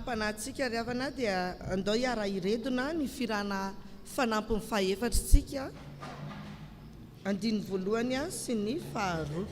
sampana antsika ry havana dia andao hiara iredona ny firana fanampin'ny fahefatritsika andiny voalohany a sy ny faharoa.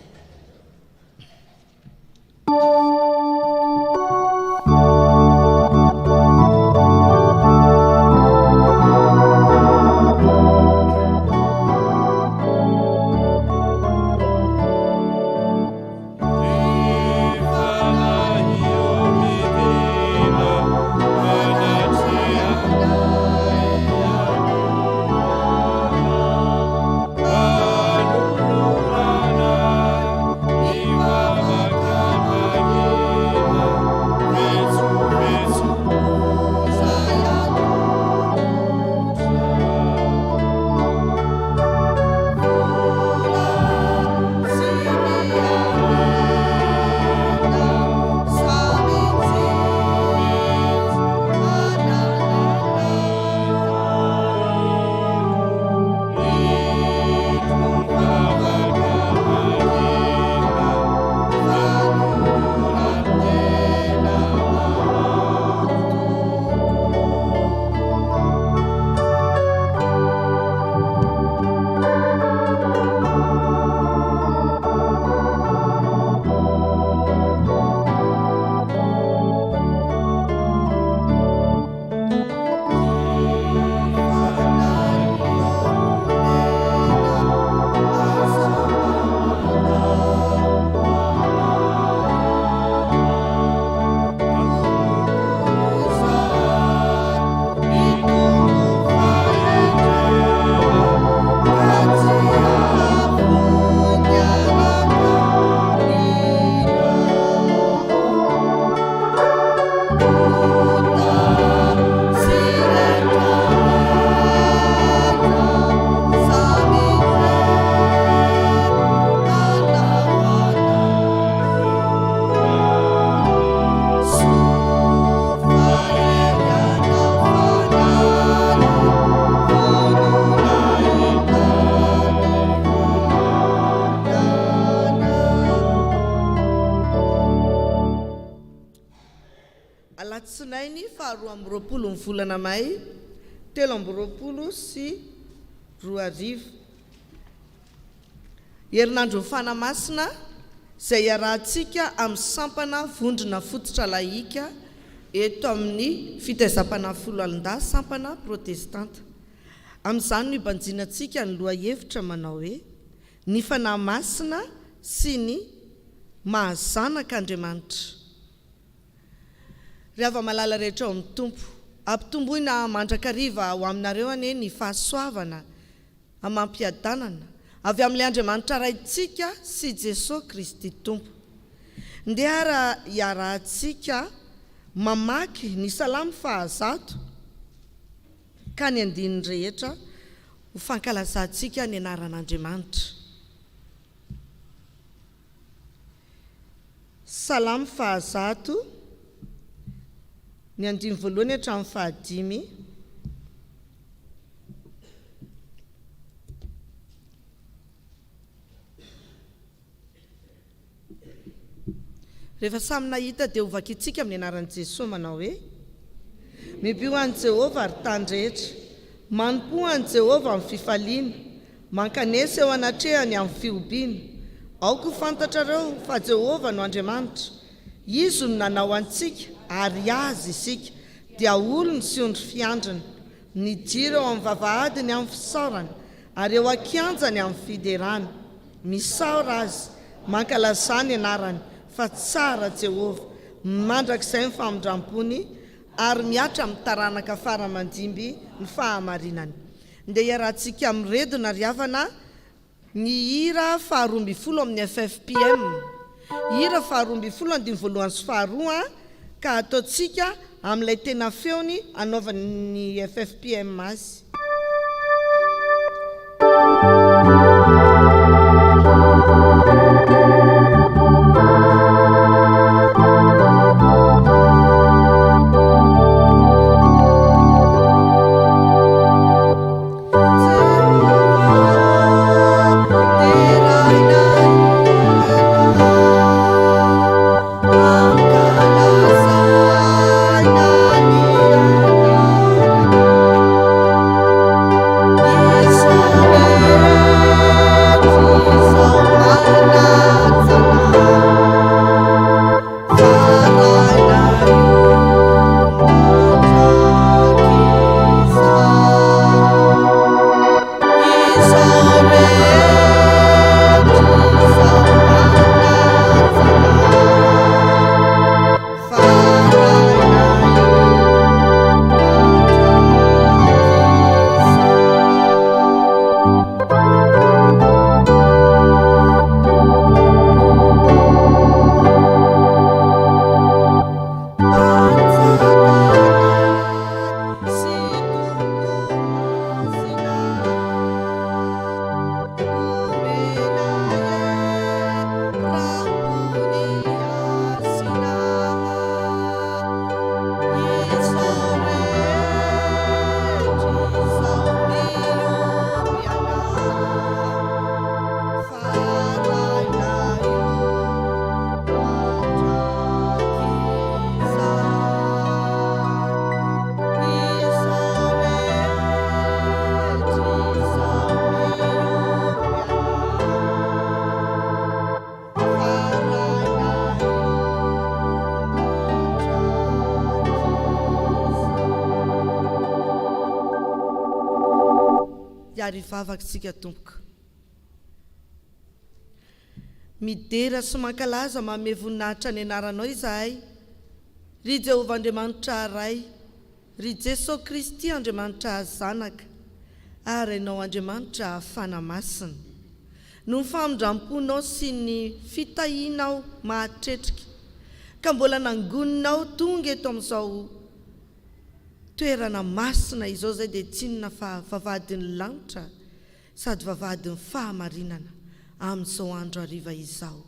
Alatsinainy faharoa amby roapolo ny volana May, 2020 sy 2020. Herinandro ny fanamasina izay iarahantsika amin'ny sampana vondrona fototra laika eto amin'ny fitaizam-panafolo alindasy sampana protestanta. Amin'izany no ibanjinantsika ny lohahevitra manao hoe ny fanamasina sy ny mahazanak'Andriamanitra. Rehefa malala rehetra ao amin'ny tompo, ampitomboina mandrakariva ho aminareo ane ny fahasoavana amampiadanana avy amin'ilay Andriamanitra raintsika sy Jesosy Kristy tompo. Ndeha iarahantsika mamaky ny salamy 100 ka ny andininy rehetra ho fankalazantsika ny anaran'Andriamanitra. Salamy 100 ny andiny voalohany hatramin'ny fahadimy. Rehefa samy nahita dia ovakitsika amin'ny anaran'i Jesosy manao hoe mibio an'i Jehovah ary tany rehetra, manompo an'i Jehovah amin'ny fifaliana, mankanesa eo anatrehany amin'ny fiombiana. Aoko ho fantatrareo fa Jehovah no Andriamanitra, izy no nanao antsika ary azy isika dia olony sy ondry fiandrina, nijiro eo amin'ny vavahadiny amin'ny fisaorana ary eo akianjany amin'ny fiderana. Misaora azy, mankalazany anarany fa tsara Jehovah, mandrakizay ny famindram-pony ary miatra amin'ny taranaka faramandimby ny fahamarinany. Ndeha iarahantsika amin'ny redona ry havana ny hira faharoa amby folo amin'ny FFPM. Hira faharoa amby folo andiny voalohany sy faharoa ka ataontsika amin'ilay tena feony anaovan'ny FFPM azy. Angkala sana iary vavakantsika tompoko. Midera sy mankalaza manome voninahitra ny anaranao izahay, ry Jehovah Andriamanitra ray, ry Jesosy Kristy Andriamanitra zanaka, ary ianao Andriamanitra hafana masina. No ny famindramponao sy ny fitahianao mahatretrika, ka mbola nangoninao tonga eto amin'izao toerana masina izao zay dia tsinona fa vavadin'ny lanitra sady vavadin'ny fahamarinana amin'izao andro hariva izao.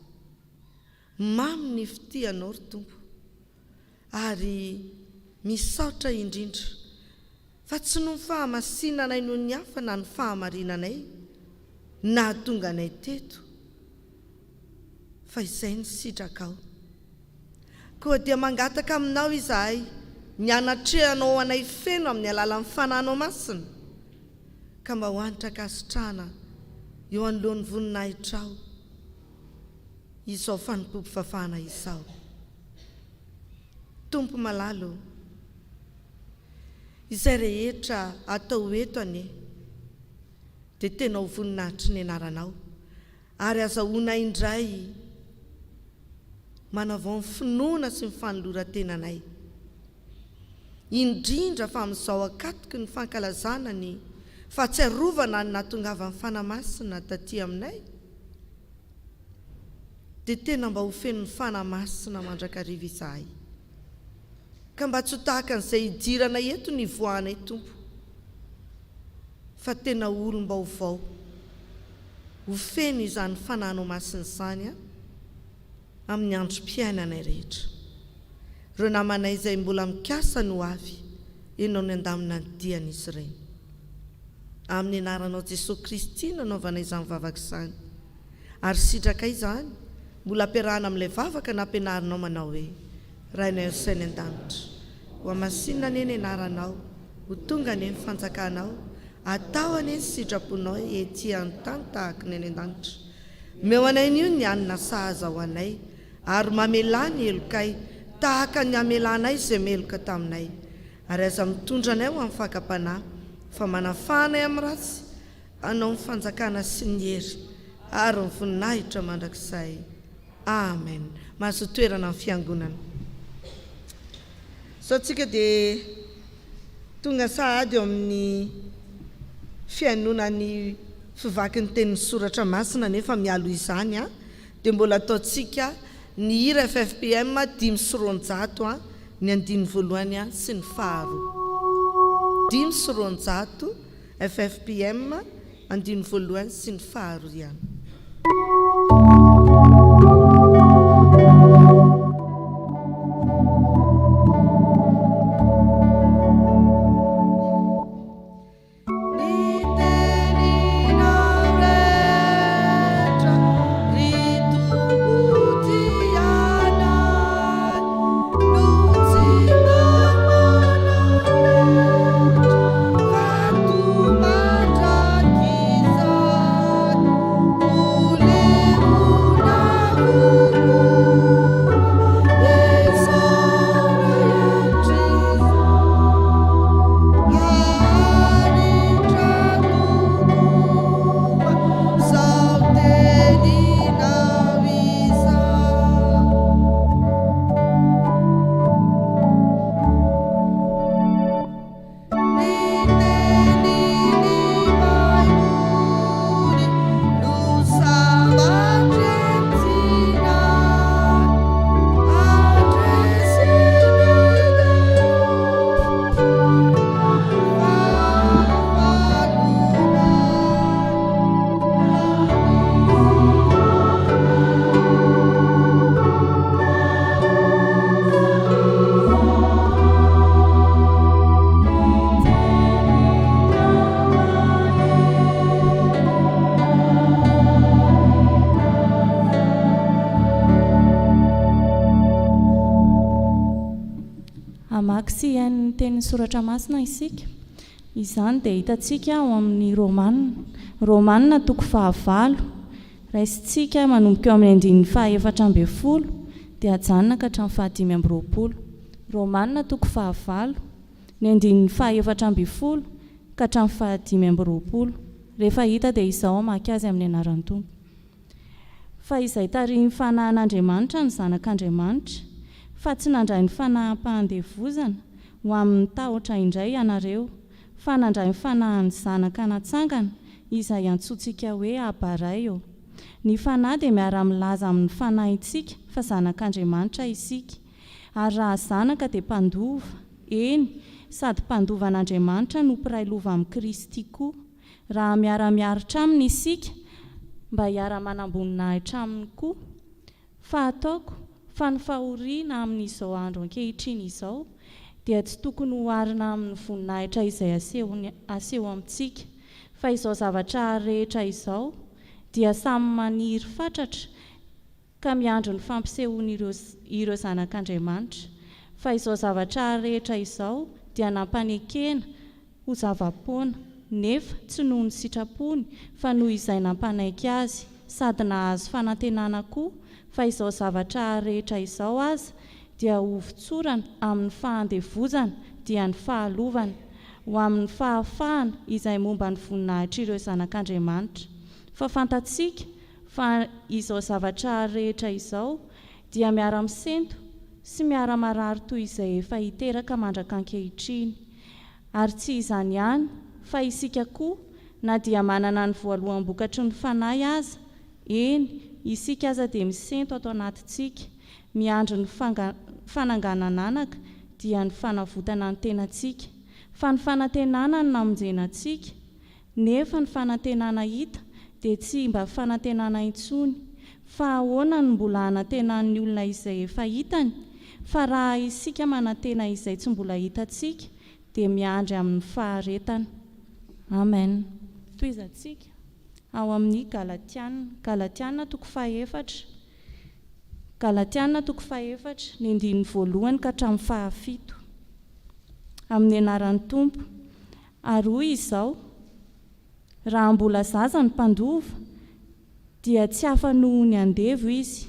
Mamy ny fitianao ry Tompo, ary misaotra indrindra fa tsy no ny fahamasinanay noho ny hafa na ny fahamarinanay na tonga anay teto, fa izay ny sitrakao. Koa dia mangataka aminao izahay, ny anatrehanao anay feno amin'ny alalan'ny fananao masina, ka mba ho anitra kasitrahana eo anoloan'ny voninahitrao izao fanompompofafana izao. Tompo malalo, izay rehetra atao eto anie dia tena ho voninahitry ny anaranao, ary azahoana indray manavao ny finoana sy ny fanoloran-tenanay, indrindra fa amin'izao akatoky ny fankalazana ny fahatsiarovana ny nahatongavan'ny fanamasina taty aminay, dia tena mba ho feno ny fanamasina mandrakariva izahay, ka mba tsy ho tahaka an'izay hidirana eto ny voanay Tompo, fa tena olom-ba ovao ho feno izany fananao masina izany amin'ny androm-piainanay rehetra. Ireo namanay izay mbola mikasa no avy, ianao ny andamina ny dian'izy ireny. Amin'ny anaranao Jesosy Kristy nanaovanay izany vavaka izany, ary sitraka izany mbola ampiarahana amin'ilay vavaka nampianarinao manao hoe: Rainay sainy an-danitra, ho amasinina anie ny anaranao, ho tonga anie ny fanjakanao, atao anie ny sitraponao ety amin'ny tany tahaka ny any an-danitra. Meo anay io ny anina sahaza ho anay, ary mamelà ny elokay tahaka ny amelanay izay meloka taminay, ary aza mitondra anay ho amin'ny fakapanahy, fa manafanay amin'ny ratsy, anao ny fanjakana sy ny hery ary ny voninahitra mandrakizay. Amen. Mahazo toerana amin'ny fiangonana. So tsika dia tonga sahady eo amin'ny fianonan'ny fivakin'ny tenin'ny soratra masina, nefa mialo izany dia mbola ataontsika ny hira FFPM 500 ny andiny voalohany sy ny faharoa. 500 FFPM andiny voalohany sy ny faharoa ihany. Amaksy ny tenin'ny soratra masina isika. Izany dia hitantsika ao amin'ny Romanina 9 raisintsika manomboka eo amin'ny andininy 4 dia ajanona ka hatramin'ny 5 Romanina 9 ny andininy 4 ka hatramin'ny 5 rehefa hita dia izao maka azy amin'ny anaran'ny tompo. Fa izay tariny fanahin'Andriamanitra ny zanak'Andriamanitra, fa tsy nandray ny fanaham-pandevozana ho amin'ny tahotra indray ianareo, fa nandray ny fanahin'ny zanaka natsangana izay antsointsika hoe Abaray eo. Ny fanahy dia miara-milaza amin'ny fanahintsika fa zanak'Andriamanitra isika, ary raha zanaka dia mpandova, eny sady mpandovan'Andriamanitra no mpiray lova amin'ny Kristy koa. Raha miara-miaritra aminy isika mba hiara-manamboninahitra aminy koa, fa ataoko fa ny fahoriana amin'izao andro ankehitriny izao dia tsy tokony hoarina amin'ny voninahitra izay aseho amintsika, fa izao zavatra rehetra izao dia samy maniry fatratra ka miandro ny fampisehoana ireo zanak'Andriamanitra. Fa izao zavatra rehetra izao dia nampanekena ho zava-poana, nefa tsy noho ny sitrapony fa noho izay nampanaiky azy, sady nahazo fanantenana koa. Fa izao zavatra rehetra izao aza dia hovitsorana amin'ny fahandevozana dia ny fahalovana, ho amin'ny fahafahana izay momba ny voninahitra ireo zanak'Andriamanitra. Fa fantatsika fa izao zavatra rehetra izao dia miara-misento sy miara-marary toy izay efa hiteraka mandraka ankehitriny. Ary tsy izany ihany, fa isika koa na dia manana ny voaloham-bokatry ny fanahy aza, eny isika aza dia misento ato anatintsika, miandro ny fananganana anaka dia ny fanavotana ny tenantsika. Fa ny fanantenana no namonjena antsika, nefa ny fanantenana hita dia tsy mba fanantenana intsony. Fa ahoana no mbola hanantenan'ny olona izay efa hitany? Fa raha isika manantena izay tsy mbola hitantsika dia miandry amin'ny faharetana. Amen. Toizantsika ao amin'ny Galatiana 4:7, Galatiana 4:7 ny andininy voalohany ka hatramin'ny 7, amin'ny anaran'ny tompo. Ary hoy izao: raha mbola zaza ny mpandova dia tsy hafa noho ny andevo izy,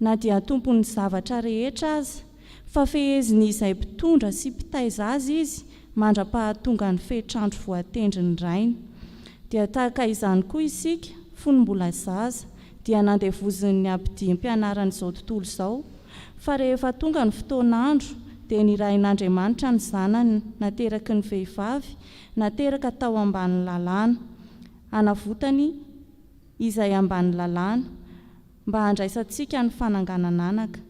na dia tompony zavatra rehetra aza, fa feheziny izay mpitondra sy mpitaiza azy izy mandra-pahatonga ny fehitrandro voatendry ny rainy. Dia tahaka izany koa isika, fony mbola zaza, dia nandevozin'ny abdiam-pianaran'izao tontolo izao. Fa rehefa tonga ny fotoan'andro dia nirain'Andriamanitra ny zanany nateraky ny vehivavy, nateraka tao ambanin'ny lalàna, anavotany izay ambanin'ny lalàna, mba handraisantsika ny fananganana anaka.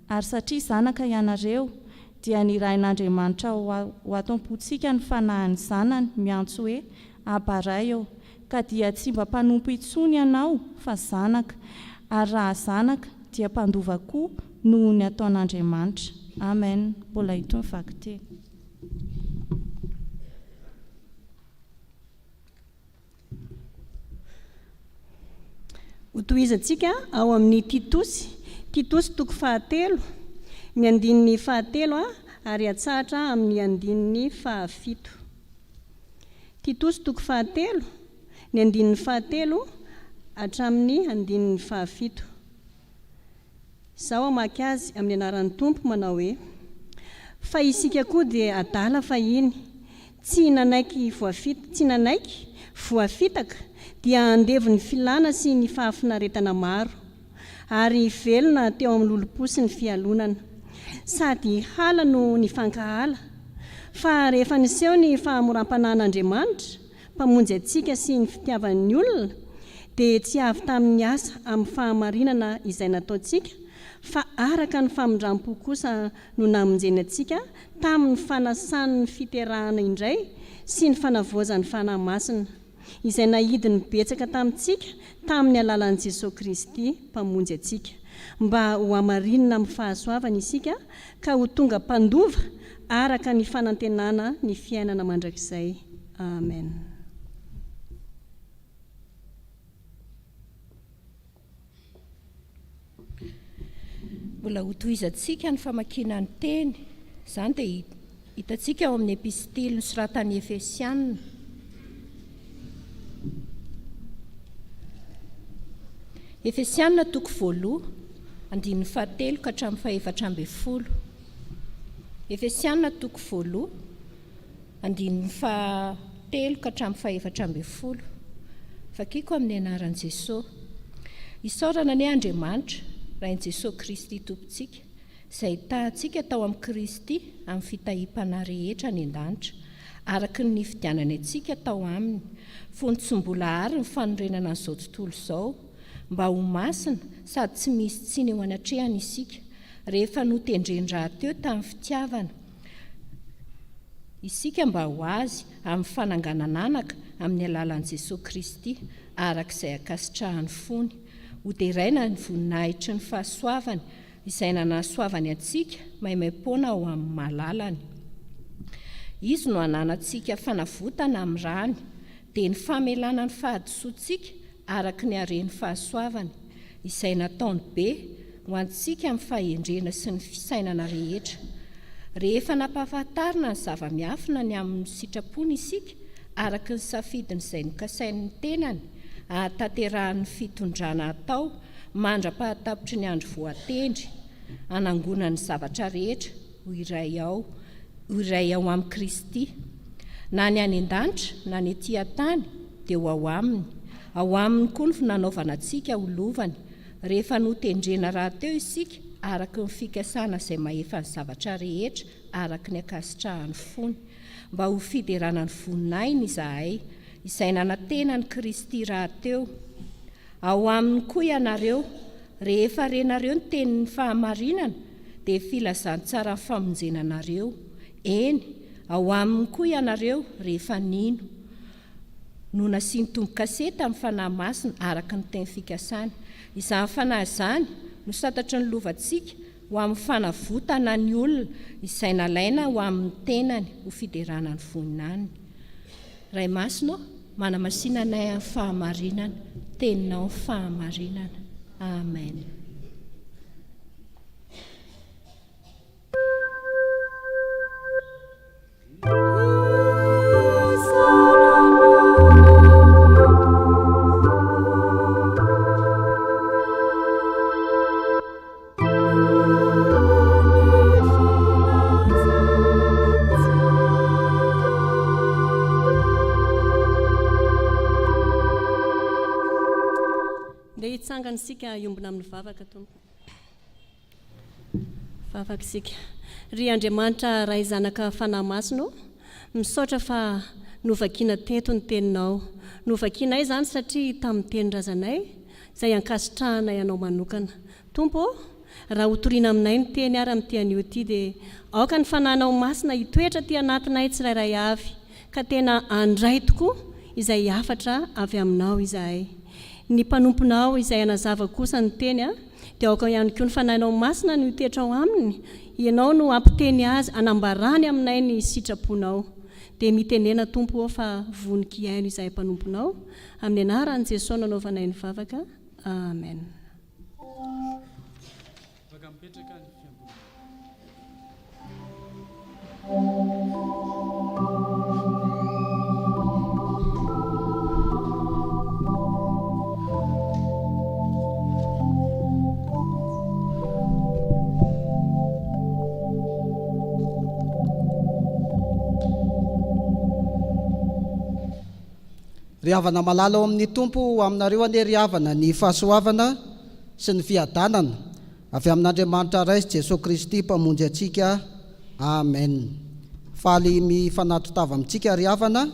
Ary satria zanaka ianareo dia nirain'Andriamanitra ho atom-pontsika ny fanahin'ny zanany, miantso hoe Abaray eo. Ka dia tsy mba mpanompo intsony ianao fa zanaka, ary raha zanaka dia mpandova koa noho ny ataon'Andriamanitra. Amen. Mbola itony vaky teny. Ho tohizantsika ao amin'ny Titosy 3:7, ny andininy 7 ary atsahatra amin'ny andininy 7. Titosy 3:7, ny andininy 7 hatramin'ny andininy 7. Izao amaky azy amin'ny anaran'ny tompo manao hoe: fa isika koa dia adala fahiny, tsy nanaiky voafitaka, dia andevo ny filana sy ny fahafinaretana maro, ary velona teo amin'ny lolo-po sy ny fialonana, sady hala no ny fankahala. Fa rehefa niseho ny fahamoram-panahin'Andriamanitra mpamonjy antsika sy ny fitiavan'ny olona, dia tsy avy tamin'ny asa amin'ny fahamarinana izay nataontsika, fa araka ny famindram-po kosa no namonjeny antsika tamin'ny fanasan'ny fiterahana indray sy ny fanavoazan'ny fanahy masina, izay nahidiny betsaka tamintsika tamin'ny alalan'i Jesosy Kristy mpamonjy antsika, mba ho hamarinina amin'ny fahasoavana isika ka ho tonga mpandova araka ny fanantenana ny fiainana mandrakizay. Amen. Mbola ho tohizantsika ny famakiana ny teny, izany dia hitantsika ao amin'ny epistily nosoratan'ny Efesianina. Efesianina 2:7 andininy 7 ka hatramin'ny 7. Efesianina 2:7 andininy 7 ka hatramin'ny 7. fakiko amin'ny anaran'i Jesosy. Isaorana ny Andriamanitra rain'i Jesosy Kristy tompontsika, izay tahantsika tao amin'ny Kristy amin'ny fitahipana rehetra ny an-danitra, araka ny fidianany antsika tao aminy, fony tsy mbola ary ny fanorenana n'izao tontolo izao, mba ho masina sady tsy misy tsiny eo anatrehana isika, rehefa notendren-draha teo tamin'ny fitiavana, isika mba ho azy amin'ny fananganananaka amin'ny alalan'i Jesosy Kristy, arak'izay akasitrahany fony, ho deraina ny voninahitry ny fahasoavany, izay nanasoavany antsika maimaim-poana ao amin'ny mahalalany. Izy no ananantsika fanavotana amin'ny rany, dia ny famelana ny fahadisoantsika araka ny haren'ny fahasoavany, izay nataony be ho antsika amin'ny fahendrena sy ny fisainana rehetra. Rehefa nampahafantarina ny zava-miafina ny amin'ny sitrapony isika, araka ny safidiny izay nokasain'ny tenany, ahatanterahany fitondrana atao mandra-pahatapitry ny andro voatendry, anangona ny zavatra rehetra ho iray ao amin'ny Kristy, na ny any an-danitra na ny etỳ an-tany dia ho ao aminy koa ny nanaovana antsika ho lovany, rehefa notendrena raha teo isika araka ny fikasana izay mahefa ny zavatra rehetra araka ny akasitrahany fony, mba ho fiderana ny voninainy izahay, izay nanantena ny Kristy raha teo. Ao aminy koa ianareo, rehefa renareo ny tenin'ny fahamarinana, dia filazantsara ny famonjenanareo. Eny, ao aminy koa ianareo rehefa nino, no nasiany tombo-kasety amin'ny fanahy masina araka ny teny fikasana. Izany fanahy izany no santatry ny lovantsika ho amin'ny fanavotana ny olona izay nalaina ho amin'ny tenany ho fiderana ny voninany. Ray masina, manamasinana anay amin'ny fahamarinana, teninao fahamarinana. Amen. Hitsangana isika iombona amin'ny vavaka tompo. Vavaka isika. Ry Andriamanitra ray zanaka fanahy masina, misaotra fa novakiana teto ny teninao. Novakianay izany satria tamin'ny tenin-drazanay izay ankasitrahanay ianao manokana. Tompo, raha hotoriana aminay ny teny ary amin'ny tean'io ity dia aoka ny fanahinao masina hitoetra ty anatinay tsirairay avy, ka tena andray tokoa izay hafatra avy aminao izahay. Ny mpanomponao izay anazava kosa ny teny dia aoka ihany koa ny fanahinao masina ny hitoetra ao aminy, ianao no ampiteny azy anambarany aminay ny sitraponao. Dia mitenena tompo fa vonika iaino izay mpanomponao, amin'ny anaran'i Jesosy nanaovanay ny vavaka. Amen. Riavana malala ao amin'ny tompo aminareo ane riavana ny fahasoavana sy ny fiadanana avy amin'Andriamanitra ray Jesosy Kristy mpamonjy atsika. Amen. Faly mifanatotava amintsika riavana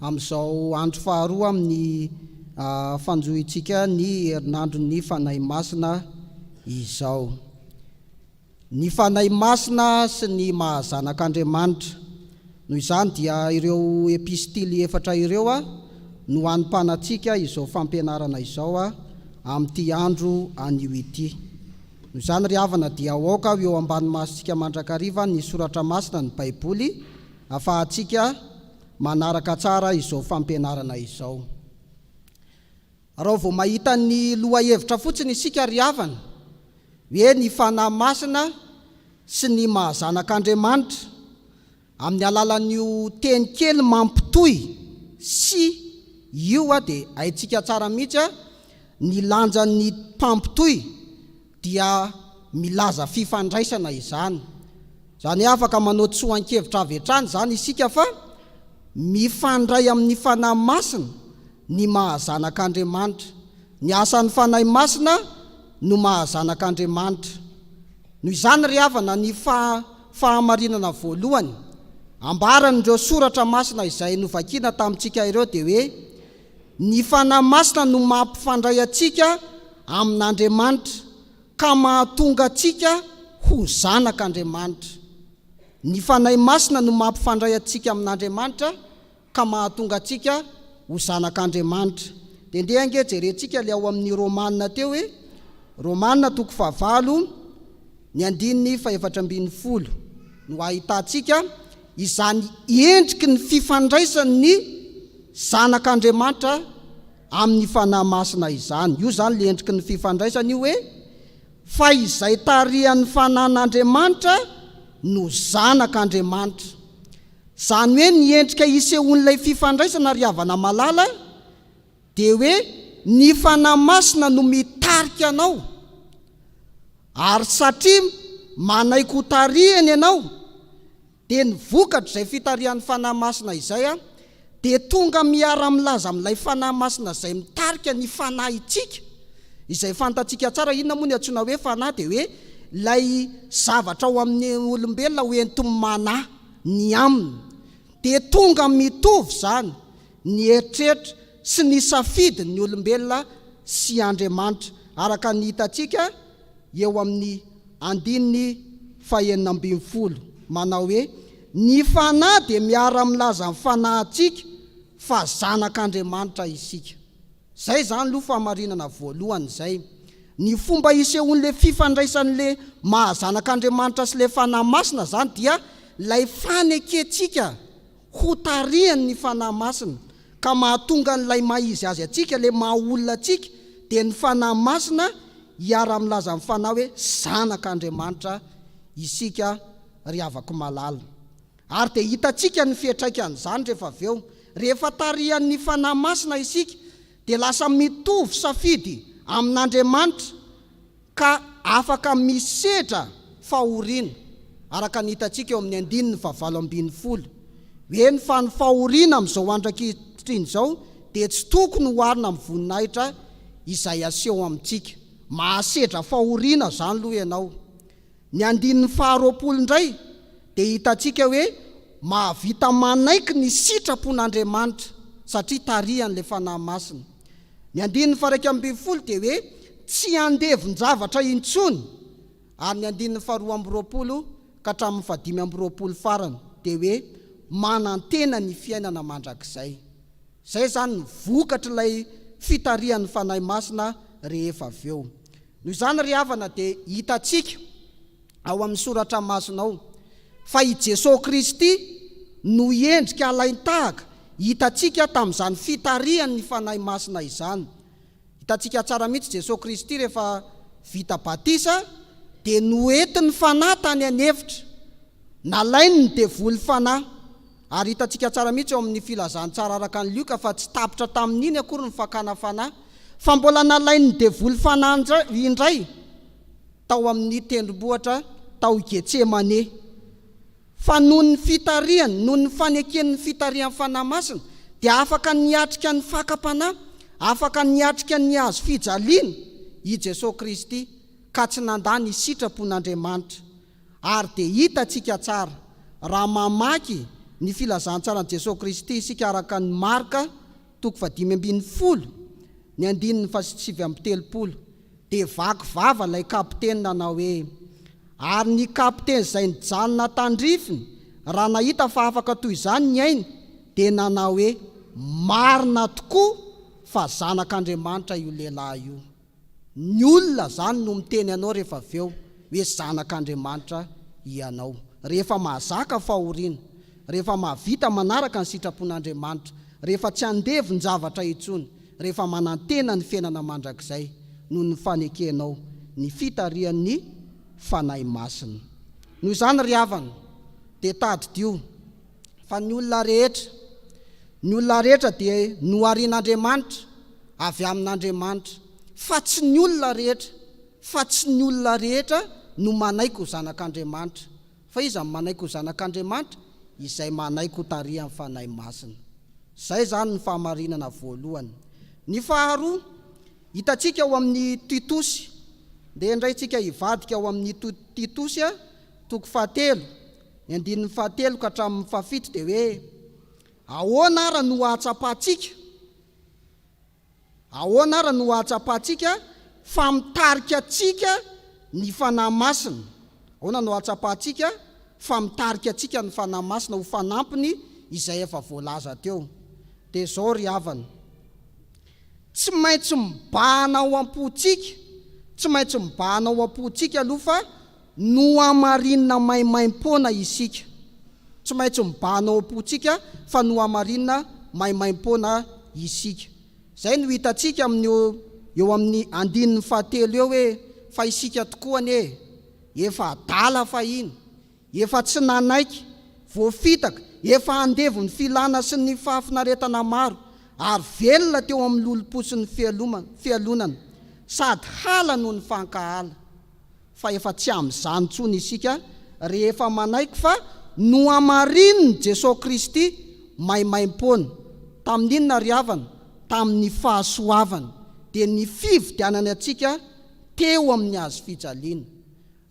amin'izao andro faharoa amin'ny fanjohintsika ny herinandro ny fanahy masina izao. Ny fanahy masina sy ny mahazanak'Andriamanitra. Noho izany dia ireo epistily efatra ireo no hanompanantsika izao fampianarana izao amin'ity andro anio ity. Noho izany riavana dia aoka eo ambany masontsika mandrakariva ny soratra masina ny Baiboly ahafahantsika manaraka tsara izao fampianarana izao. Raha vao mahita ny lohahevitra fotsiny isika riavana hoe ny fanahy masina sy ny mahazanak'Andriamanitra amin'ny alalan'io teny kely mampitohy sy io dia haitsika tsara mihitsy ny lanjan'ny mpampitohy dia milaza fifandraisana izany. Zany afaka manao tsoan-kevitra avy hatrany zany isika fa mifandray amin'ny fanahy masina ny mahazanak'Andriamanitra. Ny asan'ny fanahy masina no mahazanak'Andriamanitra. Noho izany ry havana ny fahamarinana voalohany ambaran'ireo soratra masina izay novakiana tamintsika ireo dia hoe ny fanahy masina no mampifandray atsika amin'Andriamanitra ka mahatonga atsika ho zanak'Andriamanitra. Ny fanahy masina no mampifandray atsika amin'Andriamanitra ka mahatonga atsika ho zanak'Andriamanitra. Dia ndeha ange jerentsika le ao amin'ny Romanina teo hoe Romanina 9 ny 4:10 no ahitantsika izany endriky ny fifandraisan'ny zanak'Andriamanitra amin'ny fanahy masina izany. Io zany le endriky ny fifandraisany io hoe fa izay tarihan'ny fanan'Andriamanitra no zanak'Andriamanitra. Zany hoe ny endrika isehoan'ilay fifandraisana ry havana malala dia hoe ny fanahy masina no mitarika anao, ary satria manaiky ho tarihany ianao dia ny vokatra izay fitarihan'ny fanahy masina izay dia tonga miara-milaza amin'ilay fanahy masina izay mitarika ny fanahy itsika, izay fantatsika tsara. Inona moa ny antsoina hoe fanahy? Dia hoe lay zavatra ao amin'ny olombelona hoentiny manahy ny aminy, dia tonga mitovy zany ny eritreritra sy ny safidiny ny olombelona sy Andriamanitra, araka ny hitantsika eo amin'ny 9:12 manao hoe ny fanahy dia miara-milaza ny fanahintsika fa zanak'Andriamanitra isika. Zay zany aloha fahamarinana voalohany zay. Ny fomba isehoan'le fifandraisan'le mahazanak'Andriamanitra sy le fanahy masina zany dia lay faneketsika ho tarihany ny fanahy masina ka mahatonga n'lay mahizy azy atsika, le mahaolona atsika, dia ny fanahy masina hiara-milaza ny fanahy hoe zanak'Andriamanitra isika ry havako malala. Ary dia hitantsika ny fiantraikan'izany rehefa avy eo, rehefa tarihan'ny fanahy masina isika dia lasa mitovy safidy amin'Andriamanitra ka afaka misedra fahoriana, araka ny hitantsika eo amin'ny 9:12 hoe ny fahoriana amin'izao andran-kehitriny izao dia tsy tokony ho arina amin'ny voninahitra izay aseho amintsika. Mahasedra fahoriana zany aloha ianao. Ny 9:20 indray dia hitantsika hoe mahavita manaiky ny sitrapon'Andriamanitra satria tarihan'le fanahy masina. Ny 9:20 dia hoe tsy andevon-javatra intsony, ary ny 9:20 ka hatramin'ny 5:20 farany dia hoe manantena ny fiainana mandrakizay. Zay zany ny vokatra ilay fitarihan'ny fanahy masina rehefa avy eo. Noho izany ry havana dia hitantsika ao amin'ny soratra masina ao fa i Jesosy Kristy no endrika alain-tahaka hitantsika tamin'izany fitarihan'ny fanahy masina izany. Hitantsika tsara mihitsy Jesosy Kristy rehefa vita batisa dia noentiny fanahy tany anefitra, nalainy ny devoly fanahy. Ary hitantsika tsara mihitsy eo amin'ny filazany tsara araka ny Lioka fa tsy tapitra tamin'iny akory ny fakana fanahy, fa mbola nalainy ny devoly fanahy indray tao amin'ny tendrombohitra tao Getsemane. Fa noho ny fitarihany, noho ny faneken'ny fitarihan'ny fanahy masina dia afaka niatrika ny fakam-panahy, afaka niatrika ny hazo fijaliana i Jesosy Kristy ka tsy nandany sitrapon'Andriamanitra. Ary dia hitantsika tsara raha mamaky ny filazantsara Jesosy Kristy isika araka ny Marka 5:20 ny 7:30 dia vaky vava ilay kapiteny nanao hoe ary ny kapiteny izay nijanona tandrifiny raha nahita fa afaka toy izany ny ainy dia nanao hoe marina tokoa fa zanak'Andriamanitra io lehilahy io. Ny olona zany no miteny anao rehefa avy eo hoe zanak'Andriamanitra ianao, rehefa mahazaka fahoriana, rehefa mahavita manaraka ny sitrapon'Andriamanitra, rehefa tsy andevy ny zavatra intsony, rehefa manantena ny fiainana mandrakizay no ny fanekenao ny fitarihan'ny fanahy masina. Noho izany ry havana dia tadidio fa ny olona rehetra dia noharian'Andriamanitra avy amin'Andriamanitra, fa tsy ny olona rehetra no manaiky ho zanak'Andriamanitra, fa izy manaiko ho zanak'Andriamanitra izay manaiko ho tarihan'ny fanahy masina. Zay zany ny fahamarinana voalohany. Ny faharoa, hitantsika ao amin'ny Titosy, dia indraytsika hivadika ao amin'ny Titosy a, toko 7, ny 7 ka hatramin'ny 7 dia hoe ahoana ara no ahatsapahantsika? Ahoana ara no ahatsapahantsika fa mitarika atsika ny fanahy masina? Ahoana no ahatsapahantsika fa mitarika atsika ny fanahy masina ho fanampiny izay efa voalaza teo? Dia zao ry havana, tsy maintsy mibahana ao am-pontsika, tsy maintsy mibahana ao am-pontsika aloha fa no amarinina maimaim-poana isika. Tsy maintsy mibahana ao am-pontsika fa no amarinina maimaim-poana isika. Zay no hitantsika eo amin'ny 7 eo hoe fa isika tokoa ane efa adala fa iny, efa tsy nanaiky, voafitaka, efa andevo ny filana sy ny fahafinaretana maro, ary velona teo amin'ny lolo-po sy ny fialonana, sady hala noho ny fankahala. Fa efa tsy amin'izany intsony isika rehefa manaiky fa no amarininy Jesosy Kristy maimaim-poana. Tamin'inona ry havana? Tamin'ny fahasoavany, dia ny fividianany atsika teo amin'ny hazo fijaliana.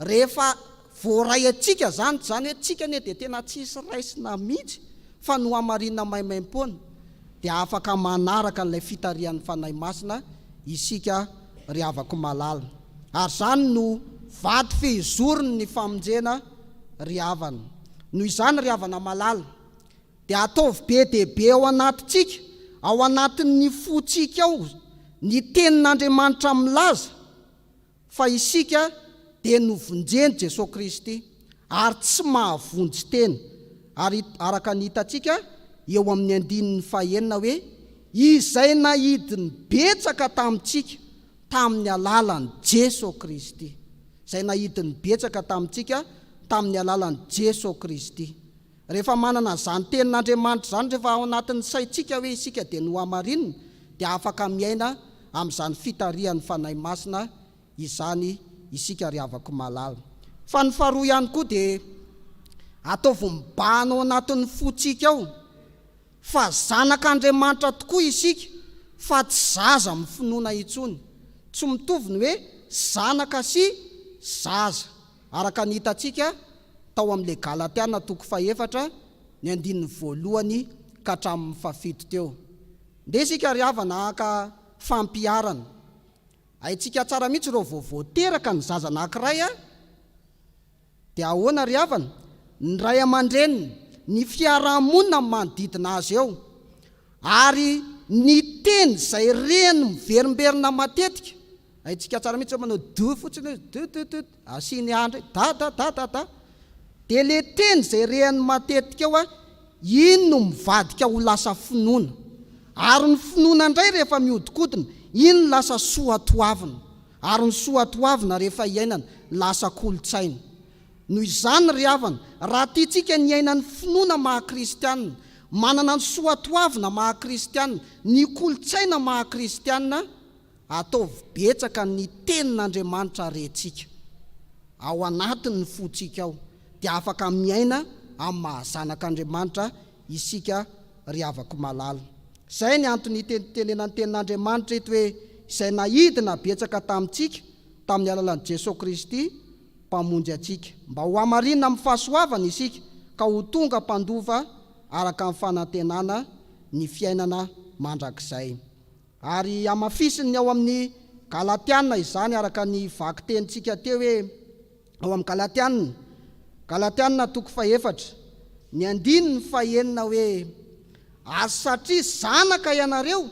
Rehefa voaray atsika zany hoe tsika ne dia tena tsisy raisina mihitsy fa no amarinina maimaim-poana, dia afaka manaraka n'ilay fitarian'ny fanahy masina isika ry havako malala. Ary zany no vady fehizoriny ny famonjena ry havana. Noho izany ry havana malala, dia ataovy be dehibe ao anatintsika, ao anatin'ny fotsika ao, ny tenin'Andriamanitra milaza fa isika dia novonjeny Jesosy Kristy ary tsy mahavonjy teny. Ary araka ny hitantsika eo amin'ny 9 hoe izay nahidiny betsaka tamintsika tamin'ny alalan'ny Jesosy Kristy. Izay nahidiny betsaka tamintsika tamin'ny alalan'ny Jesosy Kristy. Rehefa manana zany tenin'Andriamanitra zany, rehefa ao anatin'ny saintsika hoe isika dia no amarinina, dia afaka miaina amin'izany fitarian'ny fanahy masina izany isika ry havako malala. Fa ny faharoa ihany koa dia ataovy mibahana ao anatin'ny fotsika ao fa zanak'Andriamanitra tokoa isika, fa tsy zaza amin'ny finoana intsony. Tsy mitovy ny hoe zanaka sy zaza. Araka ny hitantsika tao amin'ilay Galatiana toko 4, ny 2 ka hatramin'ny 7 teo. Nde isika ry havana aka fampiarana, haitsika tsara mihitsy ireo voateraka ny zaza anankiray a, dia ahoana ry havana? Ny ray aman-dreniny, ny fiarahamonina manodidina azy eo, ary ny teny izay reny miverimberina matetika, haitsika tsara mihitsy manao do fotsiny hoe asiny andry da, dia le teny izay reny matetika eo a, iny no mivadika ho lasa finoana. Ary ny finoana indray rehefa mihodinkodina, iny lasa soatoavina, ary ny soatoavina rehefa iainana lasa kolotsaina. Noho izany ry havana, raha tiantsika ny iainan'ny finoana maha-kristianina, manana ny soatoavina maha-kristianina, ny kolotsaina maha-kristianina, ataovy betsaka ny tenin'Andriamanitra rentsika ao anatin'ny fotsika ao, dia afaka miaina amin'ny mahazanak'Andriamanitra isika ry havako malala. Izay ny antony tenenan'ny tenin'Andriamanitra eto hoe izay nahidina betsaka tamintsika tamin'ny alalan'i Jesosy Kristy mpamonjy atsika, mba ho amarinina amin'ny fahasoavana isika ka ho tonga mpandova araka amin'ny fanantenana ny fiainana mandrakizay. Ary amafisiny ao amin'ny Galatiana izany, araka ny vaky tenintsika teo hoe ao amin'ny Galatiana toko 4, ny 9 hoe ary satria zanaka ianareo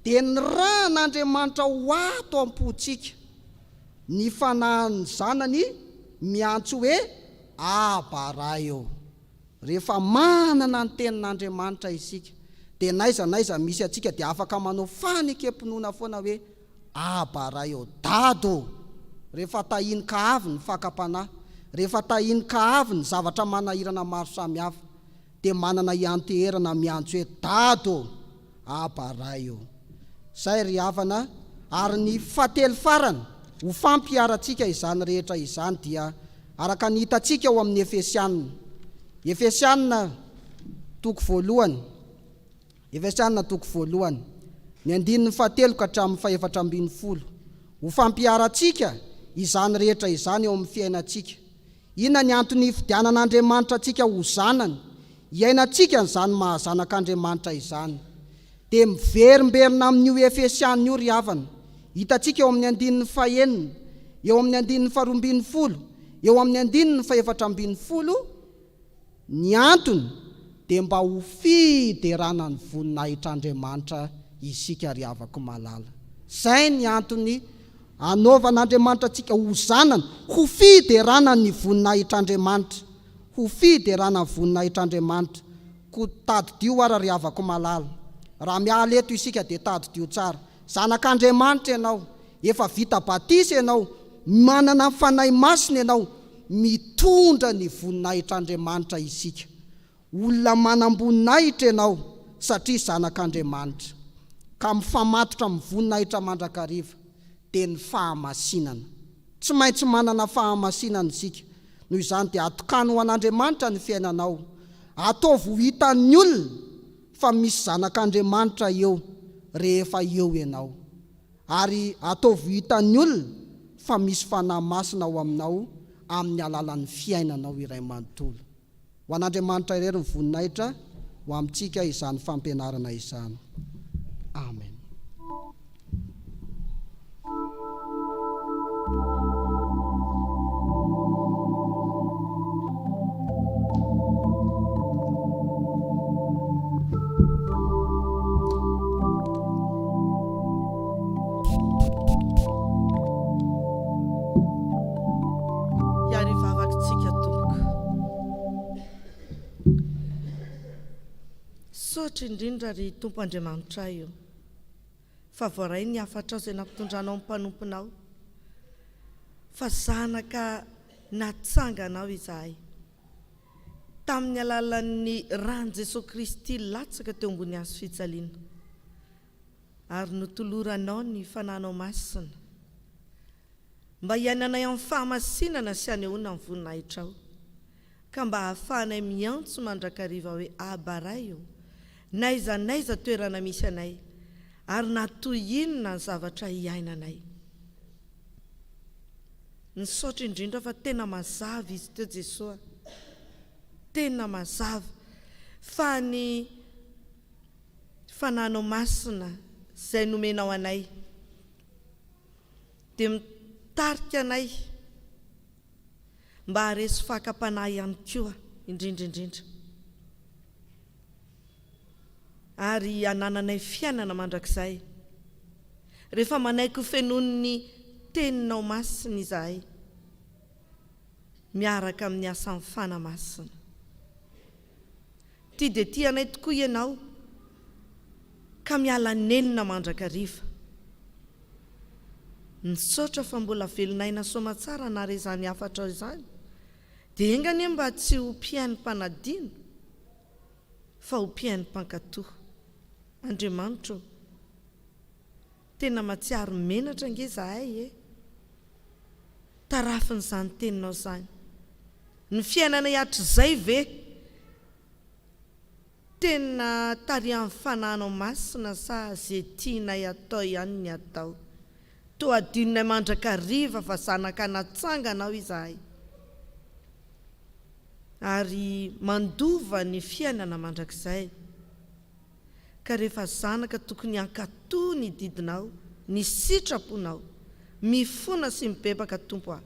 dia ny ran'Andriamanitra ho ato am-pontsika, ny fanahin'ny zanany miantso hoe Abara eo. Rehefa manana ny tenin'Andriamanitra isika, dia naiza misy atsika dia afaka manao fanekem-pinoana foana hoe Abara eo, dado. Rehefa tahinika avy ny fakapanahy, rehefa tahinika avy ny zavatra manahirana maro samihafa, dia manana ianteherana miantso hoe dado, Abara eo. Zay ry havana. Ary ny fahatelo farany ho fampiaratsika izany rehetra izany dia araka ny hitantsika ao amin'ny Efesianina toko 1, Efesianina toko voalohany ny 13 ka hatramin'ny 14 ho fampiarantsika izany rehetra izany eo amin'ny fiainantsika. Inona ny antony fidianan'Andriamanitra antsika ho zanany, iainantsika n'izany mahazanak'Andriamanitra izany. Dia miverimberina amin'io Efesianina io ry havana, hitantsika eo amin'ny 9:9, eo amin'ny 9:12, eo amin'ny 9:14. Ny antony dia mba ho fiderana ny voninahitr'Andriamanitra isika ry havako malala. Zay ny antony anaovan'Andriamanitra antsika ho zanany, ho fiderana ny voninahitr'Andriamanitra, ho fiderana ny voninahitr'Andriamanitra. Ko tadidio ara ry havako malala, raha miala eto isika dia tadidio tsara. Zanak'Andriamanitra ianao, efa vita batisa ianao, manana fanahy masina ianao, mitondra ny voninahitr'Andriamanitra isika. Olona manam-boninahitra ianao satria zanak'Andriamanitra. Ka mifamatotra amin'ny voninahitra mandrakariva dia ny fahamasinana. Tsy maintsy manana fahamasinana isika. Noho izany dia atokany ho an'Andriamanitra ny fiainanao. Ataovy ho hitan'ny olona fa misy zanak'Andriamanitra eo rehefa eo ianao. Ary ataovy ho hitan'ny olona fa misy fanahy masina ao aminao amin'ny alalan'ny fiainanao iray manontolo. Ho an'Andriamanitra irery ny voninahitra, ho amintsika izany fampianarana izany. Amen. Sotra indrindra ry Tompo Andriamanitra io, fa voaray ny afatra izay nampitondranao amin'ny mpanomponao, fa zanaka natsanganao izahay tamin'ny alalan'ny rany Jesosy Kristy latsaka teo ambony hazo fijaliana, ary notoloranao ny fananao masina mba hiainanay amin'ny fahamasinana sy hanehoana amin'ny voninahitrao, ka mba hahafahanay miantso mandrakariva hoe Abaray io, naiza toerana misy anay, ary natoy inona ny zavatra hiainanay. Nisaotra indrindra fa tena mazava izy teo Jesosy, tena mazava fa ny fananao masina izay nomenao anay dia mitarika anay mba haresy fakapanahy ihany koa indrindra, ary hanananay fiainana mandrakizay rehefa manaiky ho fenon'ny teninao masina izahay miaraka amin'ny asan'ny fana masina. Ty dia ty anay tokoa ianao, ka miala nenina mandrakariva. Nisaotra fa mbola velonay nasoama tsara na re izany afatra izany, dia engany mba tsy ho mpiainy mpanadino fa ho mpiainy mpankatoa. Andriamanitra, tena matsiaro menatra nge zahay tarafin' izany teninao izany. Ny fiainana hatrizay ve tena tarihan'ny fananao masina sa zay tianay atao ihany ny atao? Toa adinonay mandrakariva fa zanaka natsanganao izahay, ary mandova ny fiainana mandrakizay. Ka rehefa zanaka tokony hankatoa ny didinao, ny sitraponao, mifona sy mibebaka Tompo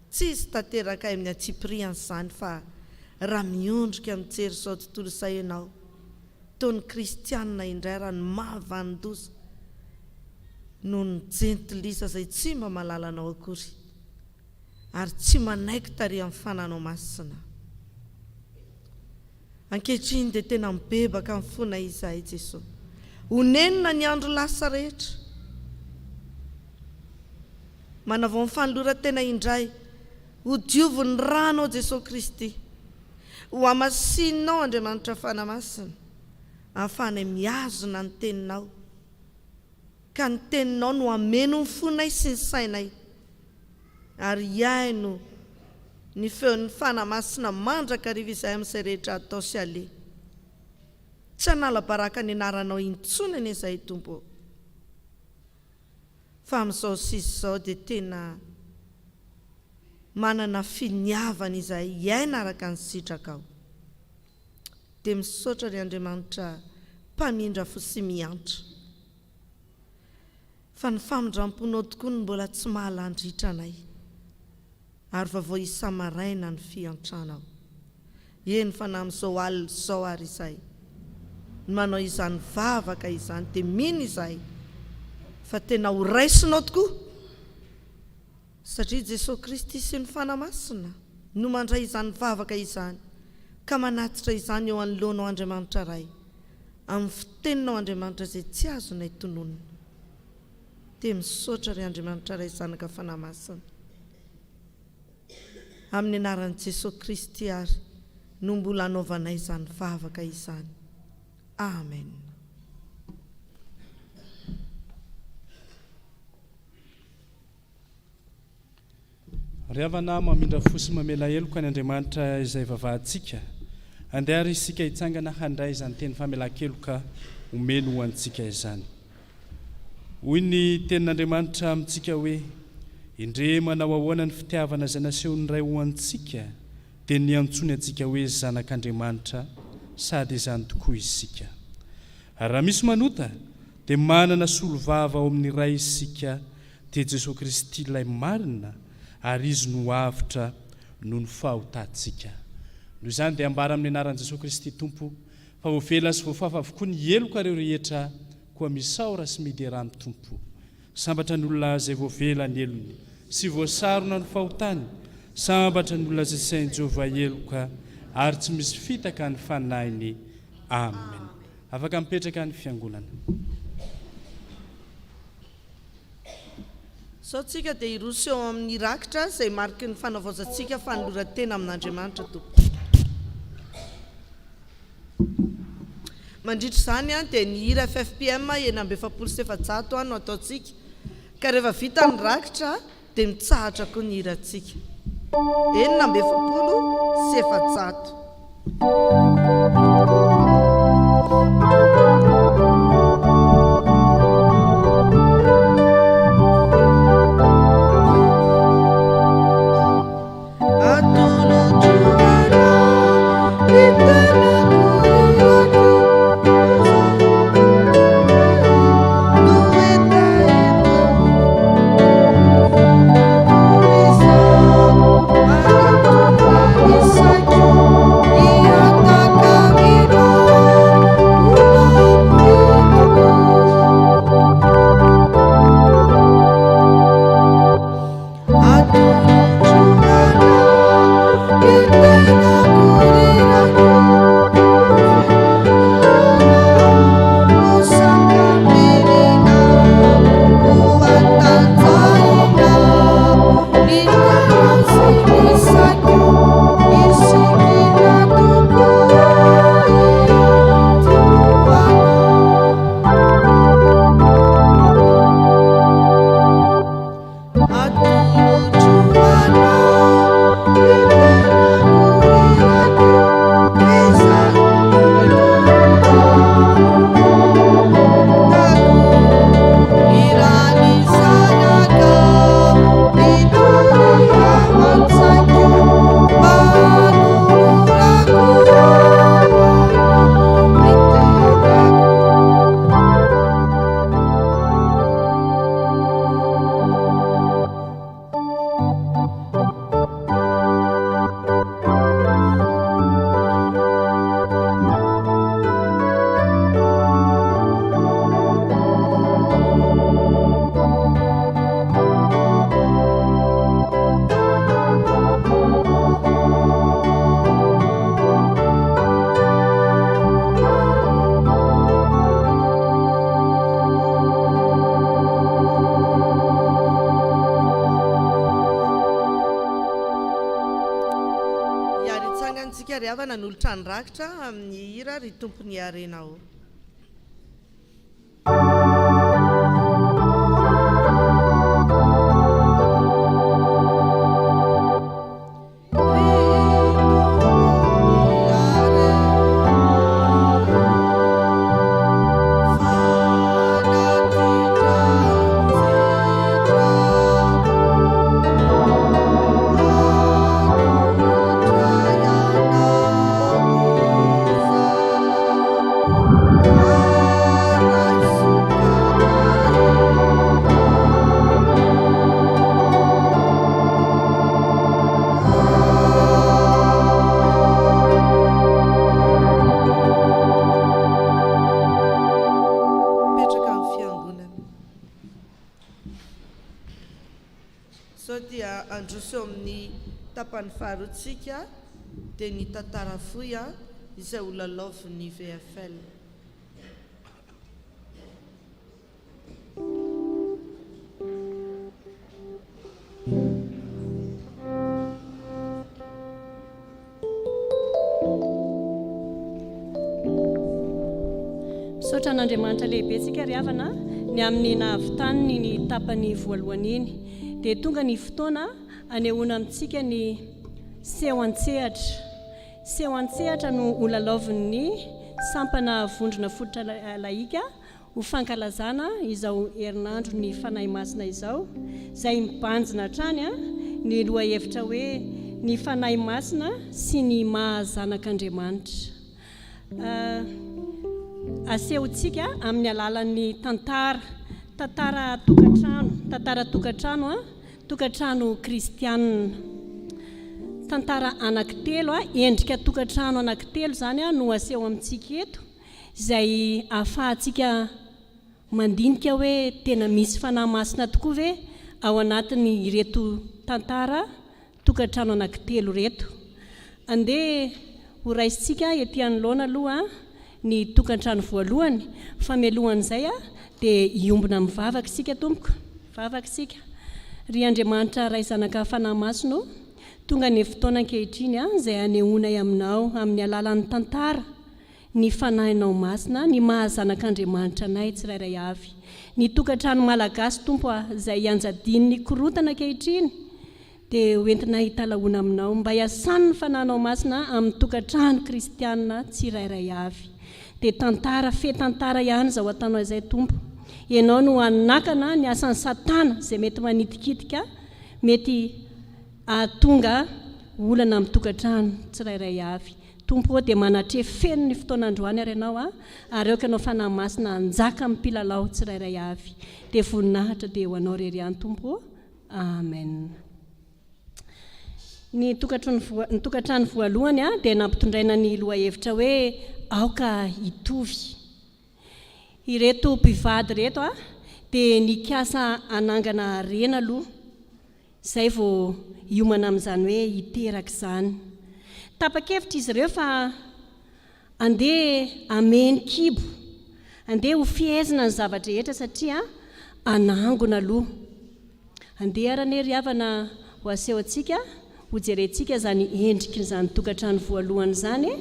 tsisy tanteraka amin'ny atsipiriany izany, fa raha miondrika mijery izao tontolo izay ianao, toy ny kristianina indray raha ny mahavandoza noho ny jentilisa izay tsy mba malalanao akory, ary tsy manaiky tarihan'ny fananao masina. Ankehitriny dia tena mibebaka amin'ny fona izahay Jesosy, honenina ny andro lasa rehetra, manavao ny fanoloran-tena indray, ho diovy ny ranao Jesosy Kristy, ho hamasinao Andriamanitra fana masina, ahafahanay miazona ny teninao, ka ny teninao no hameno ny fonay sy ny sainay, ary iaino ny feon'ny fanamasina mandrakariva izay amin'izay rehetra atao sy ale. tsy hanala-baraka ny anaranao intsonany izay tompo, fa amin'izao sisy izao dia tena manana finiavana izay iaina araka ny sitrakao. Dia misaotra ry Andriamanitra mpamindra fo sy miantra, fa ny famindram-ponao tokoa ny mbola tsy mahalandritranay, ary vavao isamaraina ny fiantranao. Eny fa na amin'izao alina izao ary izay manao izany vavaka izany, dia mino izay fa tena ho raisinao tokoa, satria Jesosy Kristy sy ny fanamasina no mandray izany vavaka izany, ka manatitra izany eo anoloanao Andriamanitra ray, amin'ny fiteninao Andriamanitra izay tsy azonay tononona. Dia misaotra ry Andriamanitra ray zanaka fanamasina, amin'ny anaran'i Jesosy Kristy ary no mbola anaovanay izany vavaka izany. Amen. Ry havana mamindra fo sy mamela heloka ny Andriamanitra izay vavahantsika, andeha ary isika hitsangana handray izany teny famela-keloka omeny ho antsika izany. Hoy ny tenin'Andriamanitra amintsika hoe: indre manao ahoana ny fitiavana izay nasehony ray ho antsika, dia ny antsony antsika hoe zanak'Andriamanitra, sady izany tokoa isika. Raha misy manota dia manana solovava ao amin'ny ray isika, dia Jesosy Kristy ilay marina, ary izy no avitra no ny fahotantsika. Noho izany dia ambara amin'ny anaran'i Jesosy Kristy Tompo, fa voafela sy voafafa avokoa ny heloka ireo rehetra koa misaora sy midy rano Tompo. Sambatra ny olona izay voavela ny elony sy voasarona ny fahotany, sambatra ny olona izay sain'i Jehovah heloka ary tsy misy fitaka ny fanahiny. Amen. Afaka mipetraka ny fiangonana. Sao tsika dia iroso eo amin'ny rakitra izay mariky ny fanavaozantsika fanoloran-tena amin'Andriamanitra tompo. Mandritra izany dia ny hira FFPM enina amby efapolo sy efajato no ataontsika, ka rehefa vita ny rakitra dia mitsahatra koa ny hirantsika. Enina amby efapolo sy efajato. Nanolotra ny rakitra amin'ny hira ry tompony arenao. zao dia androso eo amin'ny tapany faharoatsika dia ny tantara fohy izay ho lalaovin'ny VFL. Misaotra an'Andriamanitra lehibe tsika ry havana ny amin'ny nahavitaniny ny tapany voalohany iny dia tonga ny fotoana anehoana amintsika ny seho an-tsehatra no ho lalaovin'ny sampana vondrona fototra laika ho fankalazana izao herinandro ny fanahy masina izao izay mibanjina hatrany ny loha hevitra hoe ny fanahy masina sy ny mahazanak'Andriamanitra. Asehontsika amin'ny alalan'ny tantara tokantrano kristianina. Tantara anankitelo endrika tokantrano anankitelo zany no aseho amintsika eto izay ahafahantsika mandinika hoe tena misy fanahy masina tokoa ve ao anatin'ny ireto tantara tokantrano anankitelo reto. Andeha ho raisitsika etỳ anoloana aloha ny tokantrano voalohany fa mialohan'izay dia iombona mivavaka isika tompoko, vavaka isika. Ry Andriamanitra ray zanaka fanahy masina, tonga ny fotoana ankehitriny izay anehoanay aminao amin'ny alalan'ny tantara ny fanahinao masina, ny mahazanak'Andriamanitra anay tsirairay avy. Ny tokantrano malagasy tompo izay anjadin'ny korotana ankehitriny dia hoentina hitalahoana aminao mba hiasany ny fanahinao masina amin'ny tokantrano kristianina tsirairay avy. Dia tantara ihany zao ataonao izay tompo. Ianao no anakana ny asan'ny satana izay mety manitikitika, mety ahatonga olana amin'ny tokantrano tsirairay avy. Tompo dia manatrefy feno ny fotoana androany ary ianao ary eokanao fanahy masina anjaka amin'ny mpilalao tsirairay avy. Dia voninahitra dia ho anao rery ihany tompo. Amen. Ny tokantrano voalohany dia nampitondraina ny loha hevitra hoe aoka hitovy. Ireto mpivady reto dia nikasa anangana rena aloha izay vao hiomana amin'izany hoe hiteraka izany. Tapa-kevitra izy ireo fa andeha ameny kibo, andeha ho fihezina ny zavatra rehetra satria anangona aloha. Andeha arane ry havana ho aseho antsika, ho jerentsika zany endrikin'izany tokantrano voalohany zany.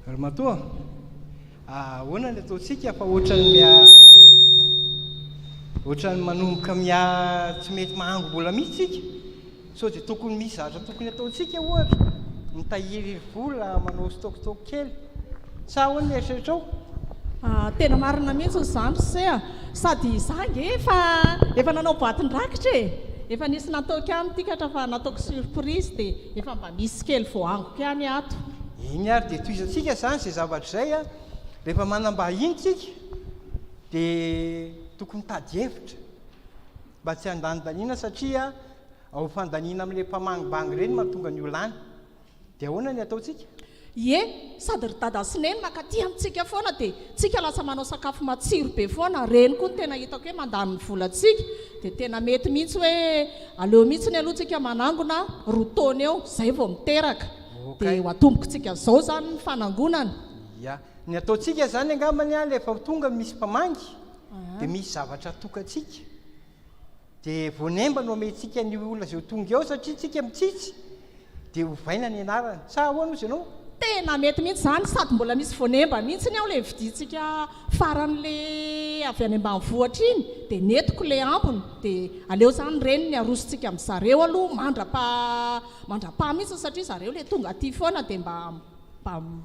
Ry matoa, ahoana ny ataontsika fa ohatran'ny manomboka tsy mety mahango mbola mihitsy tsika. So dia tokony misy zavatra tokony ataontsika ohatra, mitahiry vola, manao stokotoko kely. Sa ahoana ny eritreretrao? Tena marina mihitsy izany sady zange efa nanao boatin-drakitra efa nisy nataoko ihany tikatra fa nataoko surprise dia efa mba misy kely vao angoko ihany ato. Iny ary dia toizatsika zany izay zavatra izay rehefa manambahiny tsika dia tokony tady hevitra mba tsy handany-daniana satria ao fandaniana amin'ilay mpamangimbangy ireny mahatonga ny olany. Dia ahoana ny ataontsika? Sady ry dada sineny makaty amintsika foana dia tsika lasa manao sakafo matsiro be foana. Reny koa tena hitako hoe mandany ny volantsika dia tena mety mihitsy hoe aleo mihitsy ny aloha tsika manangona rotony eo izay vao miteraka dia ho atomboka tsika zao zany ny fanangonana. Ny ataontsika zany angambany rehefa tonga misy mpamangy dia misy zavatra tokantsika dia voanemba no amentsika ny olona izay ho tonga eo satria tsika mitsitsy dia hovaina ny anarany. Sa ahoana izy ianao? Tena mety mihitsy zany sady mbola misy voanemba mihitsy ny ao le vidintsika faran'le avy any ambanivohitra iny dia netiko le ambony dia aleo zany reny ny arosontsika amin'zareo aloha mandra-paha mihitsy satria zareo le tonga aty foana dia mba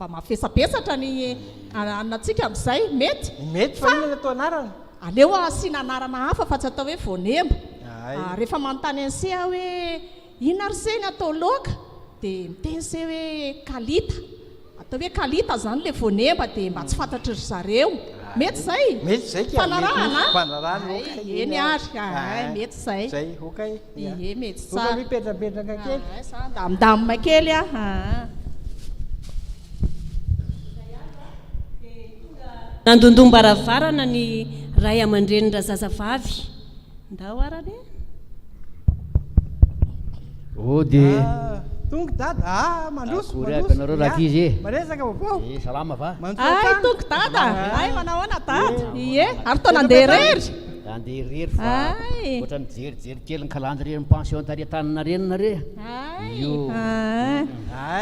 mafesapesatra ny anatsika amin'izay mety fa inona atao anarana? Aleo asiana anarana hafa fa tsy atao hoe voanemba. Rehefa manontany an'se hoe ina ary se ny atao loaka dia miteny se hoe kalita, atao hoe kalita zany le voanemba dia mba tsy fantatry ry zareo. Mety zay? Fanarahana? Eny ary, mety zay. Mety tsara. Mipetrapetraka kely. Damdamina kely nandondom-baravarana ny ray aman-drenindra zazavavy ndao arany dia tonga dada mandrosoanareo rakizy maresaka vaovao salama va ay tonga dada ay manahoana dada ie ary tao nandeha rery andeha rery fa ohatra nijerijery kely ny kalandy reny pension tary tanana renina re io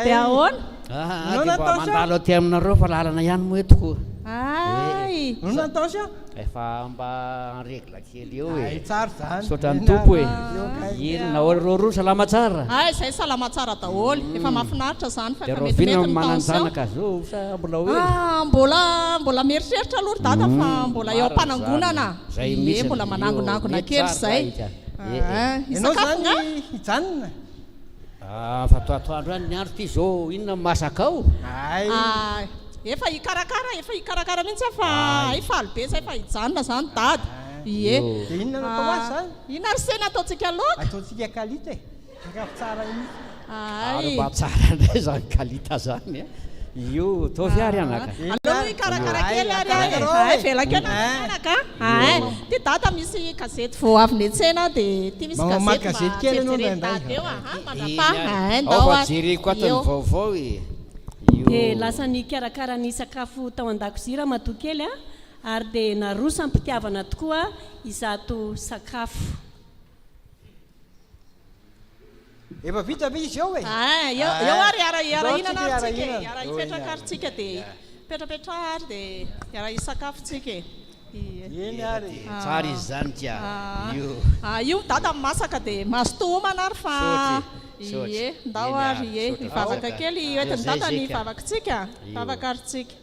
dia ahoana mba mandalo aty aminareo fa lalana ihany moetoko ay no natao sia efa mba regla kely eo e tsara zany sotra ny tompo e iny naororo salama tsara ay zay salama tsara daholy efa mahafinaritra zany fa dia rovina mananjanaka zao sa mbola hoe mbola mieritreritra aloha ry dada fa mbola eo am-panangonana ie mbola manangonangona kely zay ianao zany hijanona fa toatoandro any ny andro ty zao inona masaka ao efa hikarakara mihitsy fa ay faly be zay fa hijanona zany dada ie dia inona natao azy zany ina ry sena ataontsika loka ataontsika kalita e sakafo tsara iny ary mba tsara ndray zany kalita zany io tao fiary anaka aloha hikarakara kely ary velakena anaka ty dada misy gazety vao avy niantsena dia ty misy gazety kely anao eo ao fa jereko atany vaovao e dia lasa ny karakara ny sakafo tao an-dakozia raha matoa kely ary dia narosa ampitiavana tokoa izato sakafo efa vita be izy eo e eo ary arahinana arytsika ara hipetraka arytsika dia petrapetra ary dia ara hisakafotsika eny ary tsara izy zany tia io dada masaka dia mahasotomana ary fa ie ndao ary ie mivavaka kely oetiny dada ny vavakantsika vavaka arytsika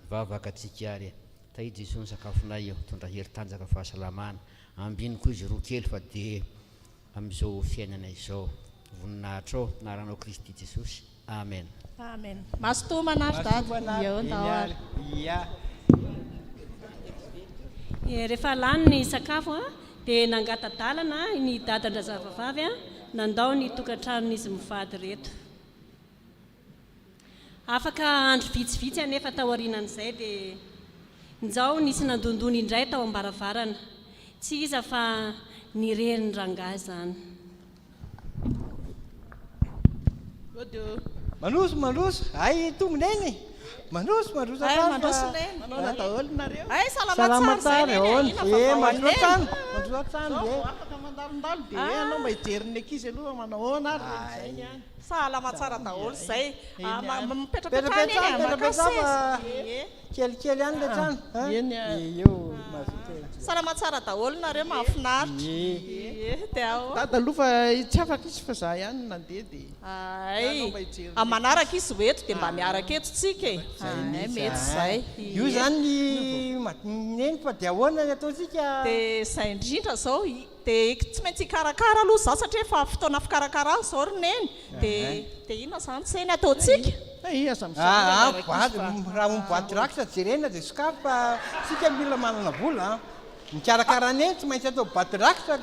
vavaka tsika ary tahidy iso ny sakafonay eo tondra heri-tanjaka fahasalamana ambiny koa izy roa kely fa dia amin'izao fiainana izao voninahitra ao naranao Kristy Jesosy amen amen mahasotomana ary dada eo ndao ary rehefa lany ny sakafo dia nangatadalana ny dadandrazavavavy nandao ny tokantranon'izy mivady reto afaka andro vitsivitsy anefa tao aorianan'izay dia nizao nisy nandondony indray tao ambaravarana tsy iza fa nireny rangahy zany manoso ay tongoneny salama tsara mandroatrano afaka mandalondalo dia anao mba hijeriny ankizy aloha manahoana ary salama tsara daholo zay kelikely any le trano salama tsara daholo nareo mahafinaritra dia dada aloha fa tsy afaka izy fa za ihany nandeha dia manaraka izy hoeto dia mba miaraka eto tsika mety zay io zany neny fa dia ahoana ny ataontsika dia zay indrindra zao dia tsy maintsy hikarakara aloha za satria efa fotoana fikarakara zao ry neny dia inona zany seny ataontsika raha miboaty rakitra jerena dia sokafo fa tsika mila manana vola mikarakara neny tsy maintsy atao boaty rakitra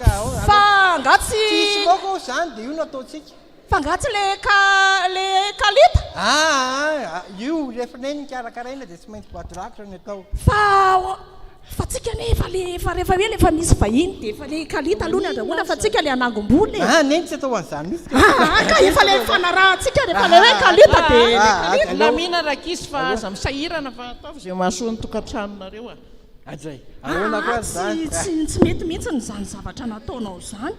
fa ngatsy tsisy loko zany dia io no ataontsika fa ngatsy le kalita io rehefa neny mikarakaraina dia tsy maintsy boaty rakitra ny atao fa tsika nefa rehefa hoe lefa misy vahiny dia efa le kalita aloha ny andrahoana fa tsika le anangom-boly neny tsy atao an'izany misy ka efa le fanarahantsika rehefa le hoe kalita dia lamina rakisy fa aza misahirana fa ataovy izay mahasoa ny tokantranonareo azay ahoana koa zany tsy mety mihitsy ny zany zavatra nataonao zany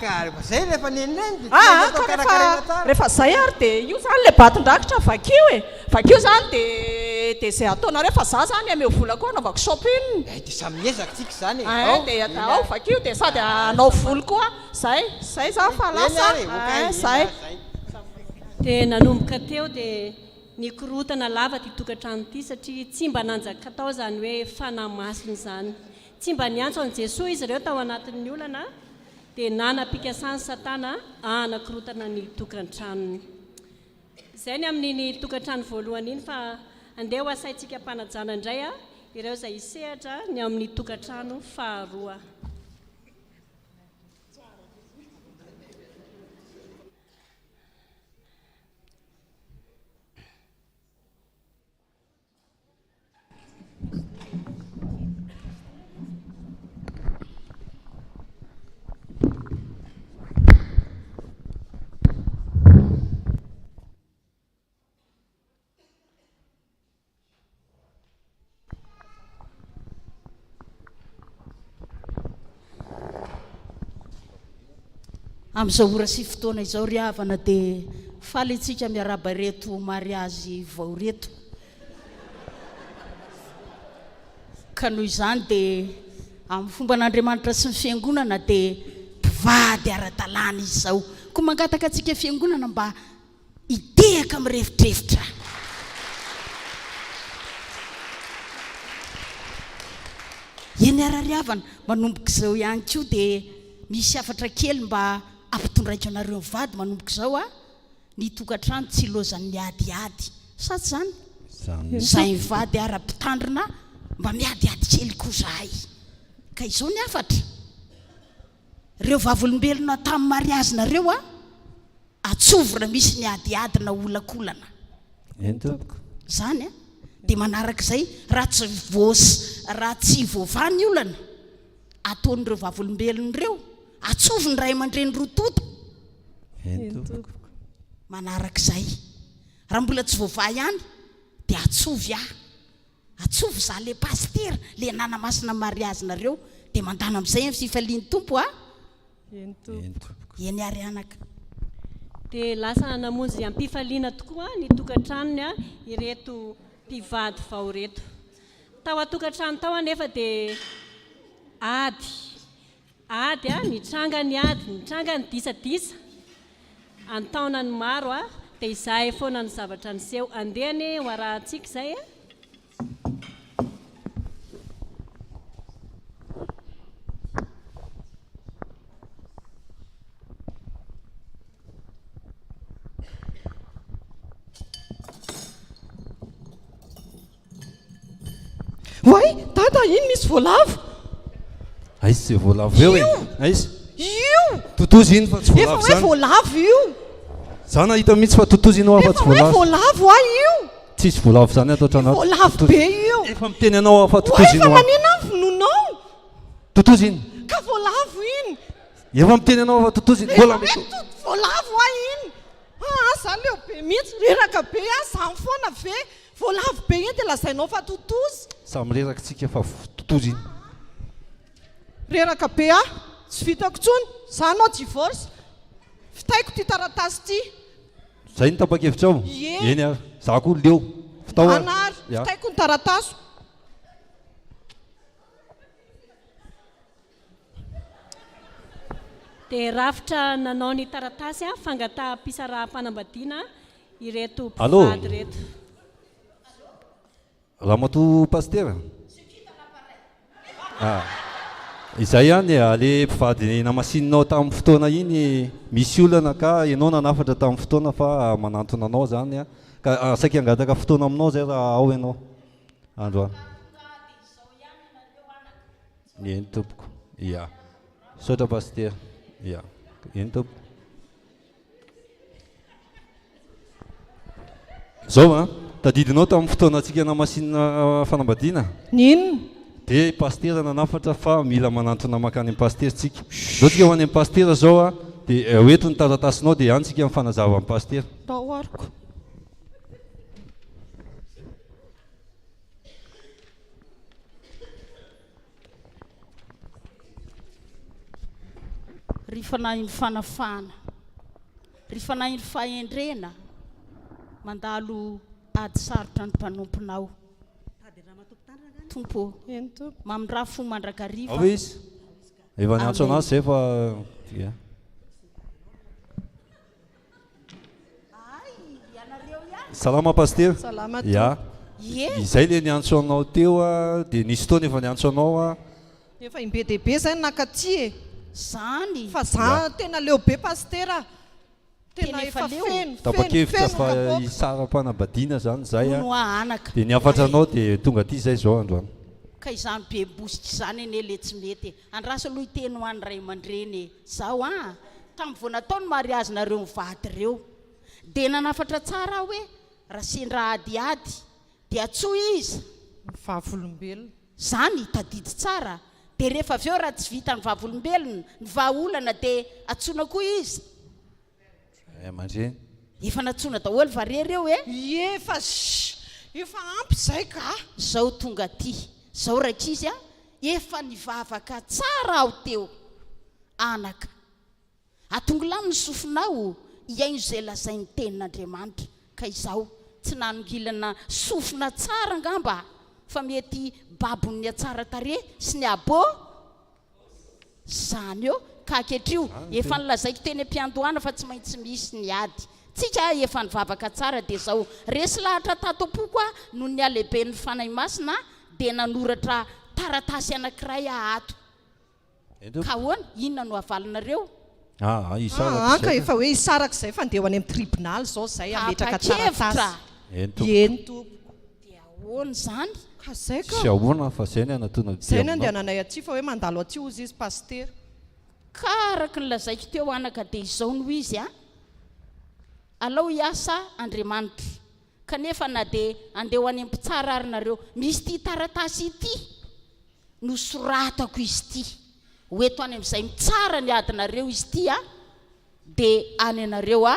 ka rehefa zay rehefa nenireny rehefa zay ary dia io zany le batindrakitra vakio vakio zany dia zay ataonareo fa za zany ameo vola koa anaovako shopping dia samy miezaka tsika zany dia ao vakio dia sady anao voly koa zay za fa lasa zay dia nanomboka teo dia nikorotana lava ty tokantrano ty satria tsy mba nanjaka tao zany hoe fanahy masiny zany tsy mba niantso an' Jesosy izy ireo tao anatin'ny olana dia nanam-pikasany satana anakorotana ny tokantranony izay ny amin'iny tokantrano voalohany iny fa andeha ho asaintsika mpanajana indray ireo izay hisehatra ny amin'ny tokantrano faharoa amin'izao ora sy fotoana izao ry havana dia faly itsika miaraba reto mariazy vao reto ka noho izany dia amin'ny fomba n'Andriamanitra sy ny fiangonana dia mpivady ara-dalàna izy izao koa mangataka antsika fiangonana mba idehaka mirefitrefitra eny arariavana manomboka izao ihany koa dia misy afatra kely mba ampitondraiko anareo mivady manomboka izao ny tokantrano tsy lozan'ny adiady satsy zany zay mivady ara-pitandrina mba miadiady kely koa zahay ka izao ny afatra reo vavolombelona tamin'ny mariazinareo atsovona misy ny adiadina olakolana zany dia manarak'izay raha tsy voavany olana ataon'ireo vavolombelon'ireo atsovony ray aman-dreny rotota manarak'izay raha mbola tsy voava ihany dia atsovy za le pastera le nanamasina mariazinareo dia mandana amin'izay amin'ny fifalian'ny tompo eny ary anaka dia lasa namonjy ampifaliana tokoa ny tokantranony ireto mpivady vao reto tao a-tokantrano tao anefa dia ady nitranga ny disadisa antaona ny maro dia izahay foana ny zavatra niseho andehany ho arahantsika izay Wai, tata iny misy voalavo. Aiza zay voalavo eo e? Aiza? Io! Totozy iny fa tsy voalavo zany. Efa hoe voalavo io. Zany nahita mihitsy fa totozy iny fa tsy voalavo. Efa hoe voalavo io. Tsisy voalavo zany ato atranaty. Voalavo be io. Efa miteny anao fa totozy iny. Efa nanena ny vononao. Totozy iny. Ka voalavo iny. Efa miteny anao fa totozy iny. Voalavo iny. Za leo be mihitsy reraka be zany foana ve voalavo be iny dia lazainao fa totozy. Samy reraka tsika fa totozy iny. Reraka be tsy vitako tsony za anao divorce fitaiko ty taratasy ty. Zay ny tapa-kevitra ao? Eny za koa leo fitao anary fitaiko ny taratasy. dia rafitra nanao ny taratasy fangataham-pisaraha-panambadiana ireto mpivady reto. Ramatoa pastera? Izay ihany le mpivady namasininao tamin'ny fotoana iny misy olana ka ianao nanafatra tamin'ny fotoana fa manantona anao zany ka saika angataka fotoana aminao zay raha ao ianao androany. Eny tompoko. Ia. Saotra pastera. Ia. Eny tompoko. Zao tadidinao tamin'ny fotoana antsika namasinina fanambadiana. Ninona? Dia pastera nanafatra fa mila manantona makany amin'ny pastera tsika. Zao tsika ho any amin'ny pastera zao dia hoeto ny taratasinao dia any tsika mifanazava amin'ny pastera. Tahoariko. Rehefa nahy ny fanafana, rehefa nahy ny fahendrena, mandalo ady sarotra ny mpanomponao. Tompo, mamindra fo mandrakariva. Ao izy. Efa niantso anazy zay fa salama pastera. Salama to. Ia. Izay le niantso anao teo dia nisy fotoana efa niantso anao efa imbe dehibe zay nakaty e. Zany. Fa za tena leo be pastera. Tena efa feno. Tapa-kevitra fa isaram-panambadiana zany zay no anaka. Dia niafatra anao dia tonga aty zay zao androany. Ka izany be bosika izany ene le tsy mety. Andraso aloha iteny ho an'ny ray aman-dreny zao tamin'ny vao natao ny mariazinareo mivady ireo dia nanafatra tsara hoe raha sendra adiady dia atsoa izy vavolombelona zany tadidy tsara dia rehefa avy eo raha tsy vita ny vavolombelona ny vahaolana dia atsoina koa izy. Aman-dreny. Efa natsoina daholo va rereo efa ampy zay ka. Zao tonga aty zao raika izy efa nivavaka tsara aho teo anaka atongolany ny sofinao iaino zay lazainy tenin'Andriamanitra ka izao tsy nanongilana sofina tsara ngamba fa mety babon'ny atsara tare sy ny abo zany eo ka aketrio efa nilazaiko teny am-piandohana fa tsy maintsy misy ny ady tsika efa nivavaka tsara dia zao resy lahatra tato-poko a no ny alehibe ny fanahy masina dia nanoratra taratasy anankiray ahato ka hoana inona no havalinareo ka efa hoe isaraka izay fa ndeha ho any amin'ny tribunal zao zay ametraka taratasy ento dia ahoana zany ka zay ka sy ahoana fa zay ny anatona zay ny andehananay atsy fa hoe mandalo atsy ozy izy paster ka araka ny lazaiko teo anaka dia izao no izy a alao hiasa Andriamanitra kanefa na dia andeha ho any am-pitsara arinareo misy ty taratasy ity no soratako izy ity hoeto any amin'izay mitsara ny adinareo izy ity a dia any anareo a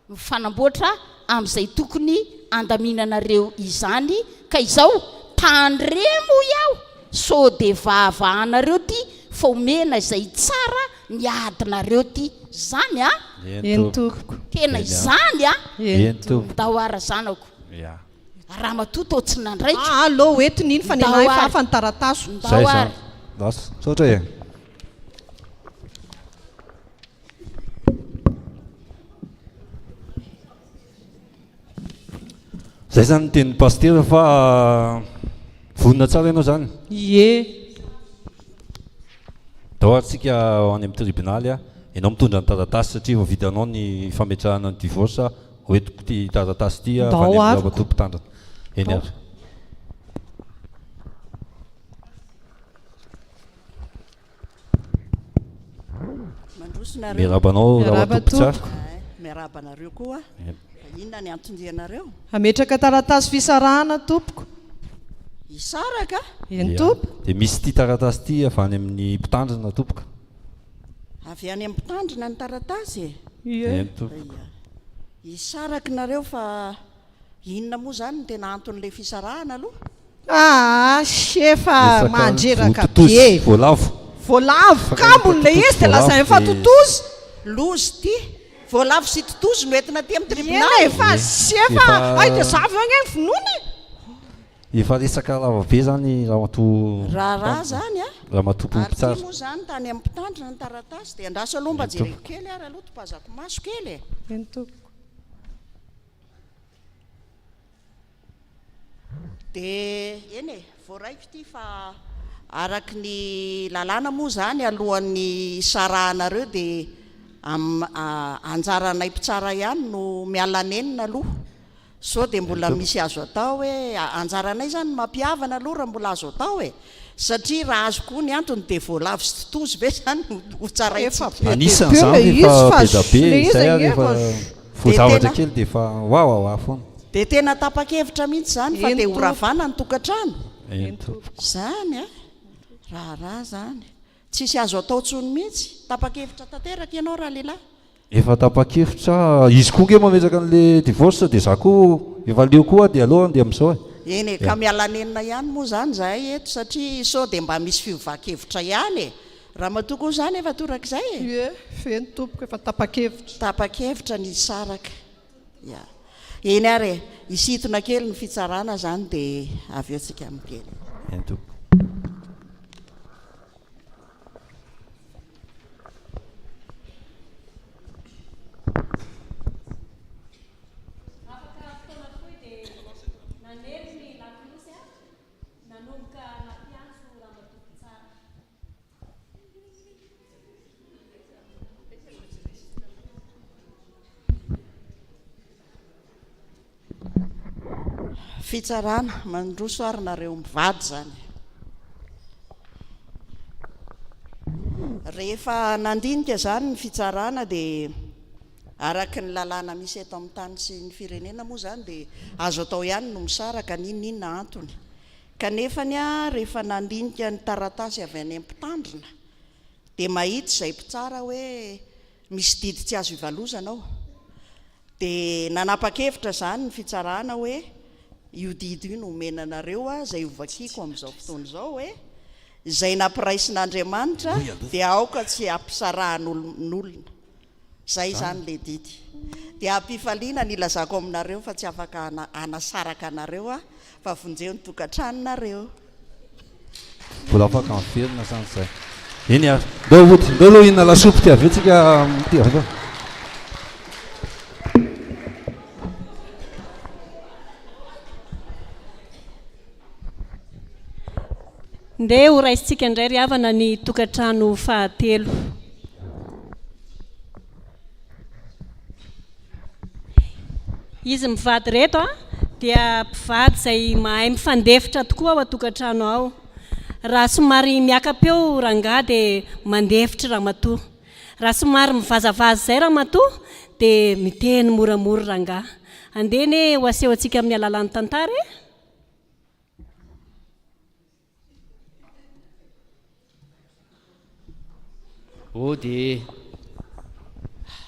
mifanamboatra amin'izay tokony andaminanareo izany ka izao tandremo iaho so dia vavahanareo ty fa omena izay tsara ny adinareo ty zany a entoko tena izany a dahoara zanako raha matoto tsy nandraika allo eto niny fa nenahy fafa ny tarataso dahoara las sotra e zay zany teny paster fa vonina tsara ianao zany dahoatsika any amin'ny tribunaly a ianao mitondra ny taratasy satria vavidanao ny fametrahana ny divorce hoetiko ty taratasy ty vatompo tandrana eny ary miarabanao rahatompo tsara miarabanareo koa inona ny antondrianareo ametraka taratasy fisarahana tompoko isaraka eny tompo dia misy ty taratasy ty avy any amin'ny mpitandrina tompoka avy any amin'ny mpitandrina ny taratasy eny tompoka isaraka nareo fa inona moa zany no tena anton'ilay fisarahana aloha sefa mandreraka be voalavo kambon'ilay izy dia lasa fa totozy lozy ty voalavo sy totozy no entina ty amin'ny tribunal efa sefa ay dia zavy agny vonoana efa resaka lava be zany raha zany a raha matompo tsara moa zany tany amin'ny mpitandrina ny taratasy dia andraso aloha mba jereko kely ary aloha topazako maso kely dia eny e voaraiko ty fa araky ny lalàna moa zany alohan'ny sarahanareo dia anjaranay mpitsara ihany no mialanenina aloha so dia mbola misy azo atao hoe anjaranay zany mampiavana aloha raha mbola azo atao e satria raha azo koa ny antony dia voalavo sy totozy ve zany ho tsara anisan'izany efa bedabe zay ary efa voazavatra kely dia efa wawawa foana dia tena tapa-kevitra mihitsy zany fa dia horavana ny tokantrano zany a raha zany tsisy azo atao tsony mihitsy tapa-kevitra tanteraka ianao raha lehilahy efa tapa-kevitra izy koa nge mametraka an'le divorce dia za koa efa leo koa dia aloha dia amin'izao eny ka mialanenina ihany moa zany zahay eto satria so dia mba misy fiovankevitra ihany e raha matoko zany efa toraka izay e feny tompoko efa tapa-kevitra ny saraka eny ary isitona kely ny fitsarana zany dia avy eo tsika amikely fitsarana mandroso ary nareo mivady zany rehefa nandinika zany ny fitsarana dia araky ny lalàna misy eto amin'ny tany sy ny firenena moa zany dia azo atao ihany no misaraka ninona antony kanefany a rehefa nandinika ny taratasy avy any mpitandrina dia mahita izay mpitsara hoe misy didy tsy azo ivalozanao dia nanapa-kevitra zany ny fitsarana hoe io didy io no omenanareo a zay ovakiko amin'izao fotoana izao hoe zay nampiraisin'Andriamanitra dia aoka tsy ampisarahan'olona zay zany le didy dia ampifaliana ny ilazako aminareo fa tsy afaka anasaraka anareo a fa vonjeo ny tokantranonareo mbola afaka miverina zany zay eny a ndeo ody ndeo aloha inona lasopy ty aveo tsika mity ndea ho raisitsika indray ry havana ny tokantrano fahatelo. Izy mivady reto a dia mpivady izay mahay mifandefitra tokoa ao a-tokantrano ao. Raha somary miakapeo rangahy dia mandefitra ramatoa. Raha somary mivazavaza izay ramatoa dia miteny moramora rangahy. Andeny ho aseho antsika amin'ny alalan'ny tantara. Ody.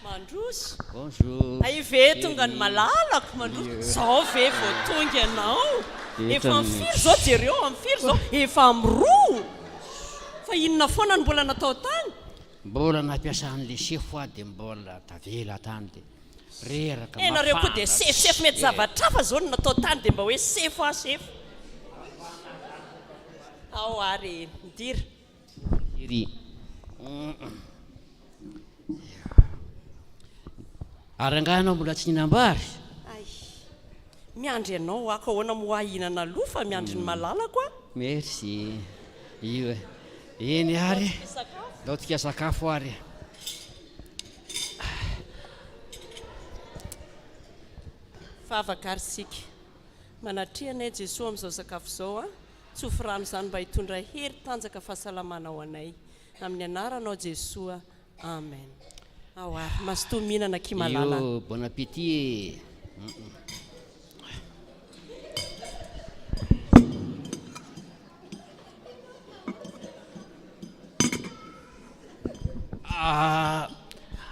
Mandroso. Bonjour. Ay ve tonga ny malalako mandroso. Zao ve vao tonga ianao. Efa mifiry zao jereo mifiry zao efa miroa. Fa inona foana ny mbola natao tany? Mbola nampiasa an'le sefo a dia mbola tavela tany dia reraka mafana. Nareo koa dia sefo mety zavatrafa zao no natao tany dia mba hoe sefo a sefo. Ao ary midira. Iry. Arangahanao mbola tsy ninambary. Ay. Miandry ianao ako ahoana moa hihinana lofa miandry ny malalako a. Merci. Io eny ary. Ndao tika sakafo ary. Favakarisika. Manatriana Jesosy amin'izao sakafo izao a. Tsofi rano izany mba hitondra hery tanjaka fahasalamana ho anay. Amin'ny anaranao Jesosy. Amen. Ao ary masotoa mihinana kimalala. Yo, bon appétit.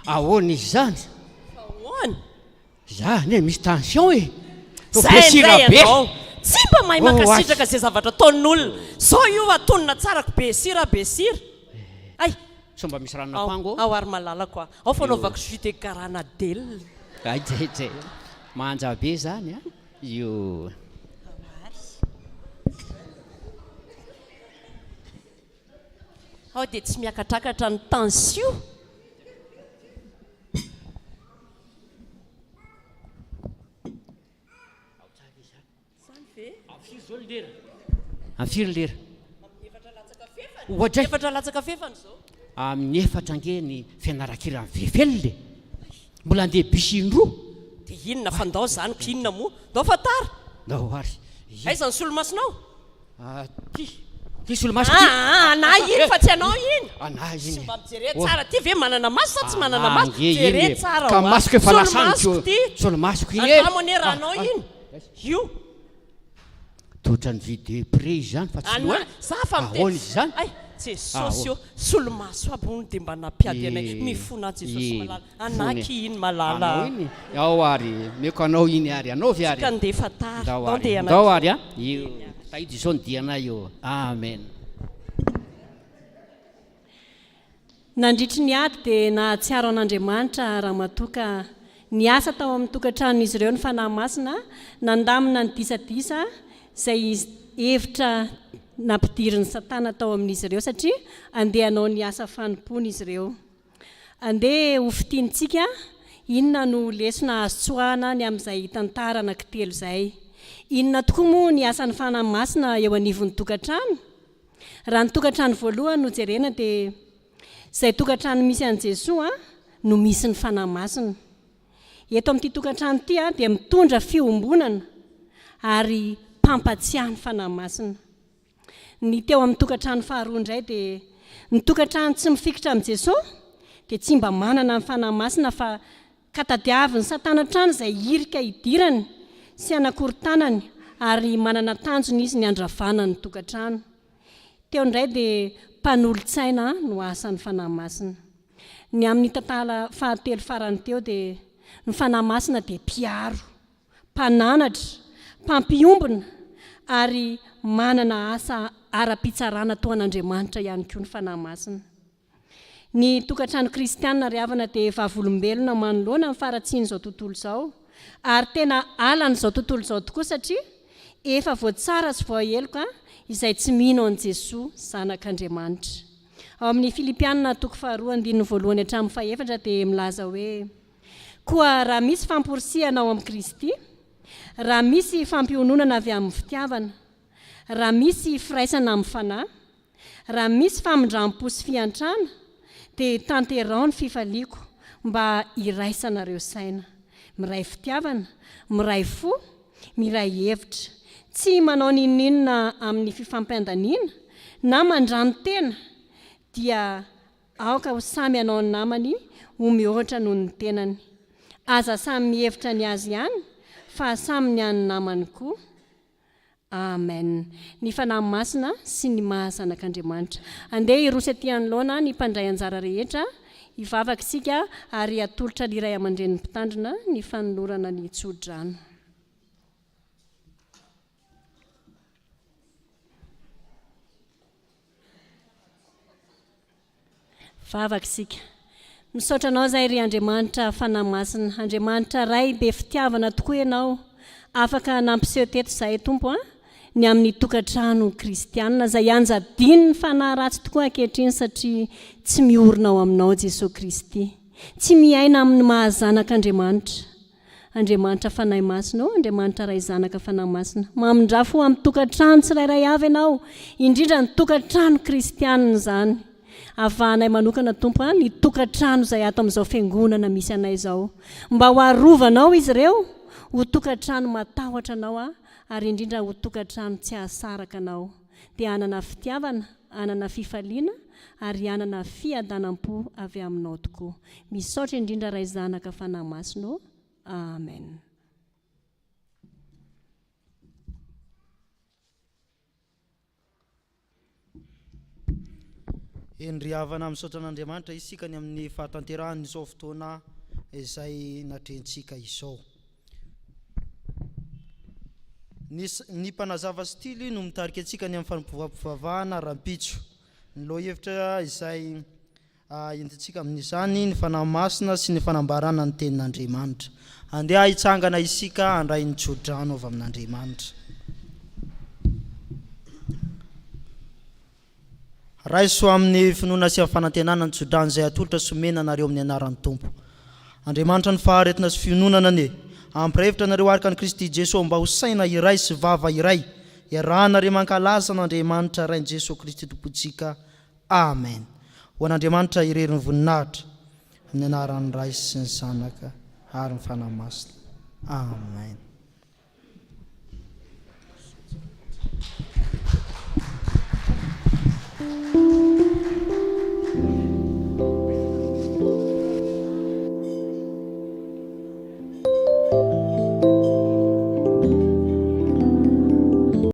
Ahoana izy zany? Ahoana? Zany misy tension e. Zay ianao. Tsy mba mahay makasitraka izay zavatra ataon'olona. Zao io atonona tsarako be sira be sira. Ay. Somba misy ranona pango. Ao ary malalako a. Ao fanaovako jus garana delina. Ay zay. Manja be zany a. Io. Ao dia tsy miakatrakatra ny tension. Amfiry lera. Efatra latsaka fefany zao. Amin'ny efatra ange ny fianaran-kira vevelona. Mbola andeha bus indroa. Dia inona fa ndao zany ko inona moa? Ndao fa tara. Ndao ary. Aiza ny solomasonao? Ty solomaso ty. Na iny fa tsy anao iny. Ana iny. Sy mba mijere tsara ty ve manana maso sa tsy manana maso? Jere tsara. Ka masoko efa lasany ty. Solomasoko iny. Andramonera anao iny. Io. Totrany vidéo pré zany fa tsy loa. Za fa ahoana izy zany? Ay, Jesosy io solomaso aby hono dia mba napiady anay. Mifona Jesosy malala. Anaky iny malala. Anao iny. Ao ary. Meko anao iny ary. Anao ve ary? Ka ndefa tara. Ndao ary a. Io. Tahidy izao ny dianay io. Amen. Nandritry ny ady dia nahatsiaro an'Andriamanitra raha matoka niasa tao amin'ny tokantranon'izy ireo ny fanahy masina, nandamina ny disadisa izay hevitra nampidiriny Satana tao amin'izy ireo satria andeha hanao ny asa fanompony izy ireo. Andeha ho fitiantsika inona no lesona azo tsoahana ny amin'izay tantara anankitelo izay. Inona tokoa moa ny asan'ny fanahy masina eo anivon'ny tokantrano? Raha ny tokantrano voalohany no jerena dia izay tokantrano misy an'i Jesosy no misy ny fanahy masina. Eto amin'ity tokantrano ity dia mitondra fiombonana ary mpampatsiahany fanahy masina. Ny teo amin'ny tokantrano faharoa indray dia ny tokantrano tsy mifikitra amin'i Jesosy dia tsy mba manana ny fanahy masina fa katadiavin'ny Satana trano izay hirika hidirany sy anakorontanany ary manana tanjony izy ny andravana ny tokantrano. Teo indray dia mpanolo-tsaina no asan'ny fanahy masina. Ny amin'ny tantara fahatelo farany teo dia ny fanahy masina dia mpiaro, mpananatra, mpampiombona ary manana asa ara-pitsarana tao an'Andriamanitra ihany koa ny fanahy masina. ny tokantrano kristianina ry havana dia vavolombelona manoloana amin'ny faratsiany izao tontolo izao ary tena alana izao tontolo izao tokoa satria efa voatsara sy voaheloka izay tsy mino an' Jesosy zanak'Andriamanitra. Ao amin'ny Filipianina toko 2:1 hatramin'ny 4 dia milaza hoe koa raha misy famporisihana ao amin'ny Kristy, raha misy fampiononana avy amin'ny fitiavana, raha misy firaisana amin'ny fanahy, raha misy famindram-po sy fiantrana, dia tanterao ny fifaliako mba iraisanareo saina, miray fitiavana, miray fo, miray hevitra, tsy manao ninonina amin'ny fifampiandaniana na mandrano tena, dia aoka ho samy anao ny namany ho mihoatra noho ny tenany. Aza samy mihevitra ny azy ihany, fa samy ny any namany koa. Amen. Ny fanahy masina sy ny mahazanak'Andriamanitra. Andeha irosy aty anoloana ny mpandray anjara rehetra, hivavaka isika ary atolotra ny iray aman-dren'ny mpitandrina ny fanolorana ny tsodrano. Vavaka isika. Misaotra anao zay ry Andriamanitra fanahy masina. Andriamanitra ray be fitiavana tokoa ianao. Afaka nampiseho teto izahay Tompo ny amin'ny tokantrano kristianina izay anjadiny ny fanahy ratsy tokoa ankehitriny satria tsy miorina ao aminao Jesosy Kristy. Tsy miaina amin'ny mahazanak'Andriamanitra. Andriamanitra fanahy masina, Andriamanitra ray zanaka fanahy masina. Mamindrafo amin'ny tokantrano tsirairay avy ianao, indrindra ny tokantrano kristianina izany. Avahanay manokana Tompo ny tokantrano izay ato amin'izao fiangonana misy anay izao. Mba ho arovanao izy ireo, ho tokantrano matahotra anao ary indrindra ho tokantrano tsy ahasaraka anao. Dia anana fitiavana, anana fifaliana ary anana fiadanam-po avy aminao tokoa. Misaotra indrindra ray zanaka fanahy masina. Amen. Ry havana misaotra an'Andriamanitra isika ny amin'ny fahatanterahany izao fotoana izay natrentsika izao. Ny mpanazava stily no mitarika antsika ny amin'ny fampivavahana rampitso. Ny lohahevitra izay entintsika amin'izany ny fanahy masina sy ny fanambarana ny tenin'Andriamanitra. Andeha hitsangana isika handray ny tsodrano avy amin'Andriamanitra. Raiso amin'ny finoana sy fanantenana ny tsodrano izay atolotra somena nareo amin'ny anaran'ny Tompo. Andriamanitra ny faharetina sy fiononana ne ampirevitra nareo araka ny Kristy Jesosy mba ho saina iray sy vava iray iarahanareo mankalaza n'Andriamanitra rain' Jesosy Kristy Tompontsika. Amen. Ho an'Andriamanitra irerin'ny voninahitra amin'ny anaran'ny Ray sy ny Zanaka ary ny fanahy masina. Amen.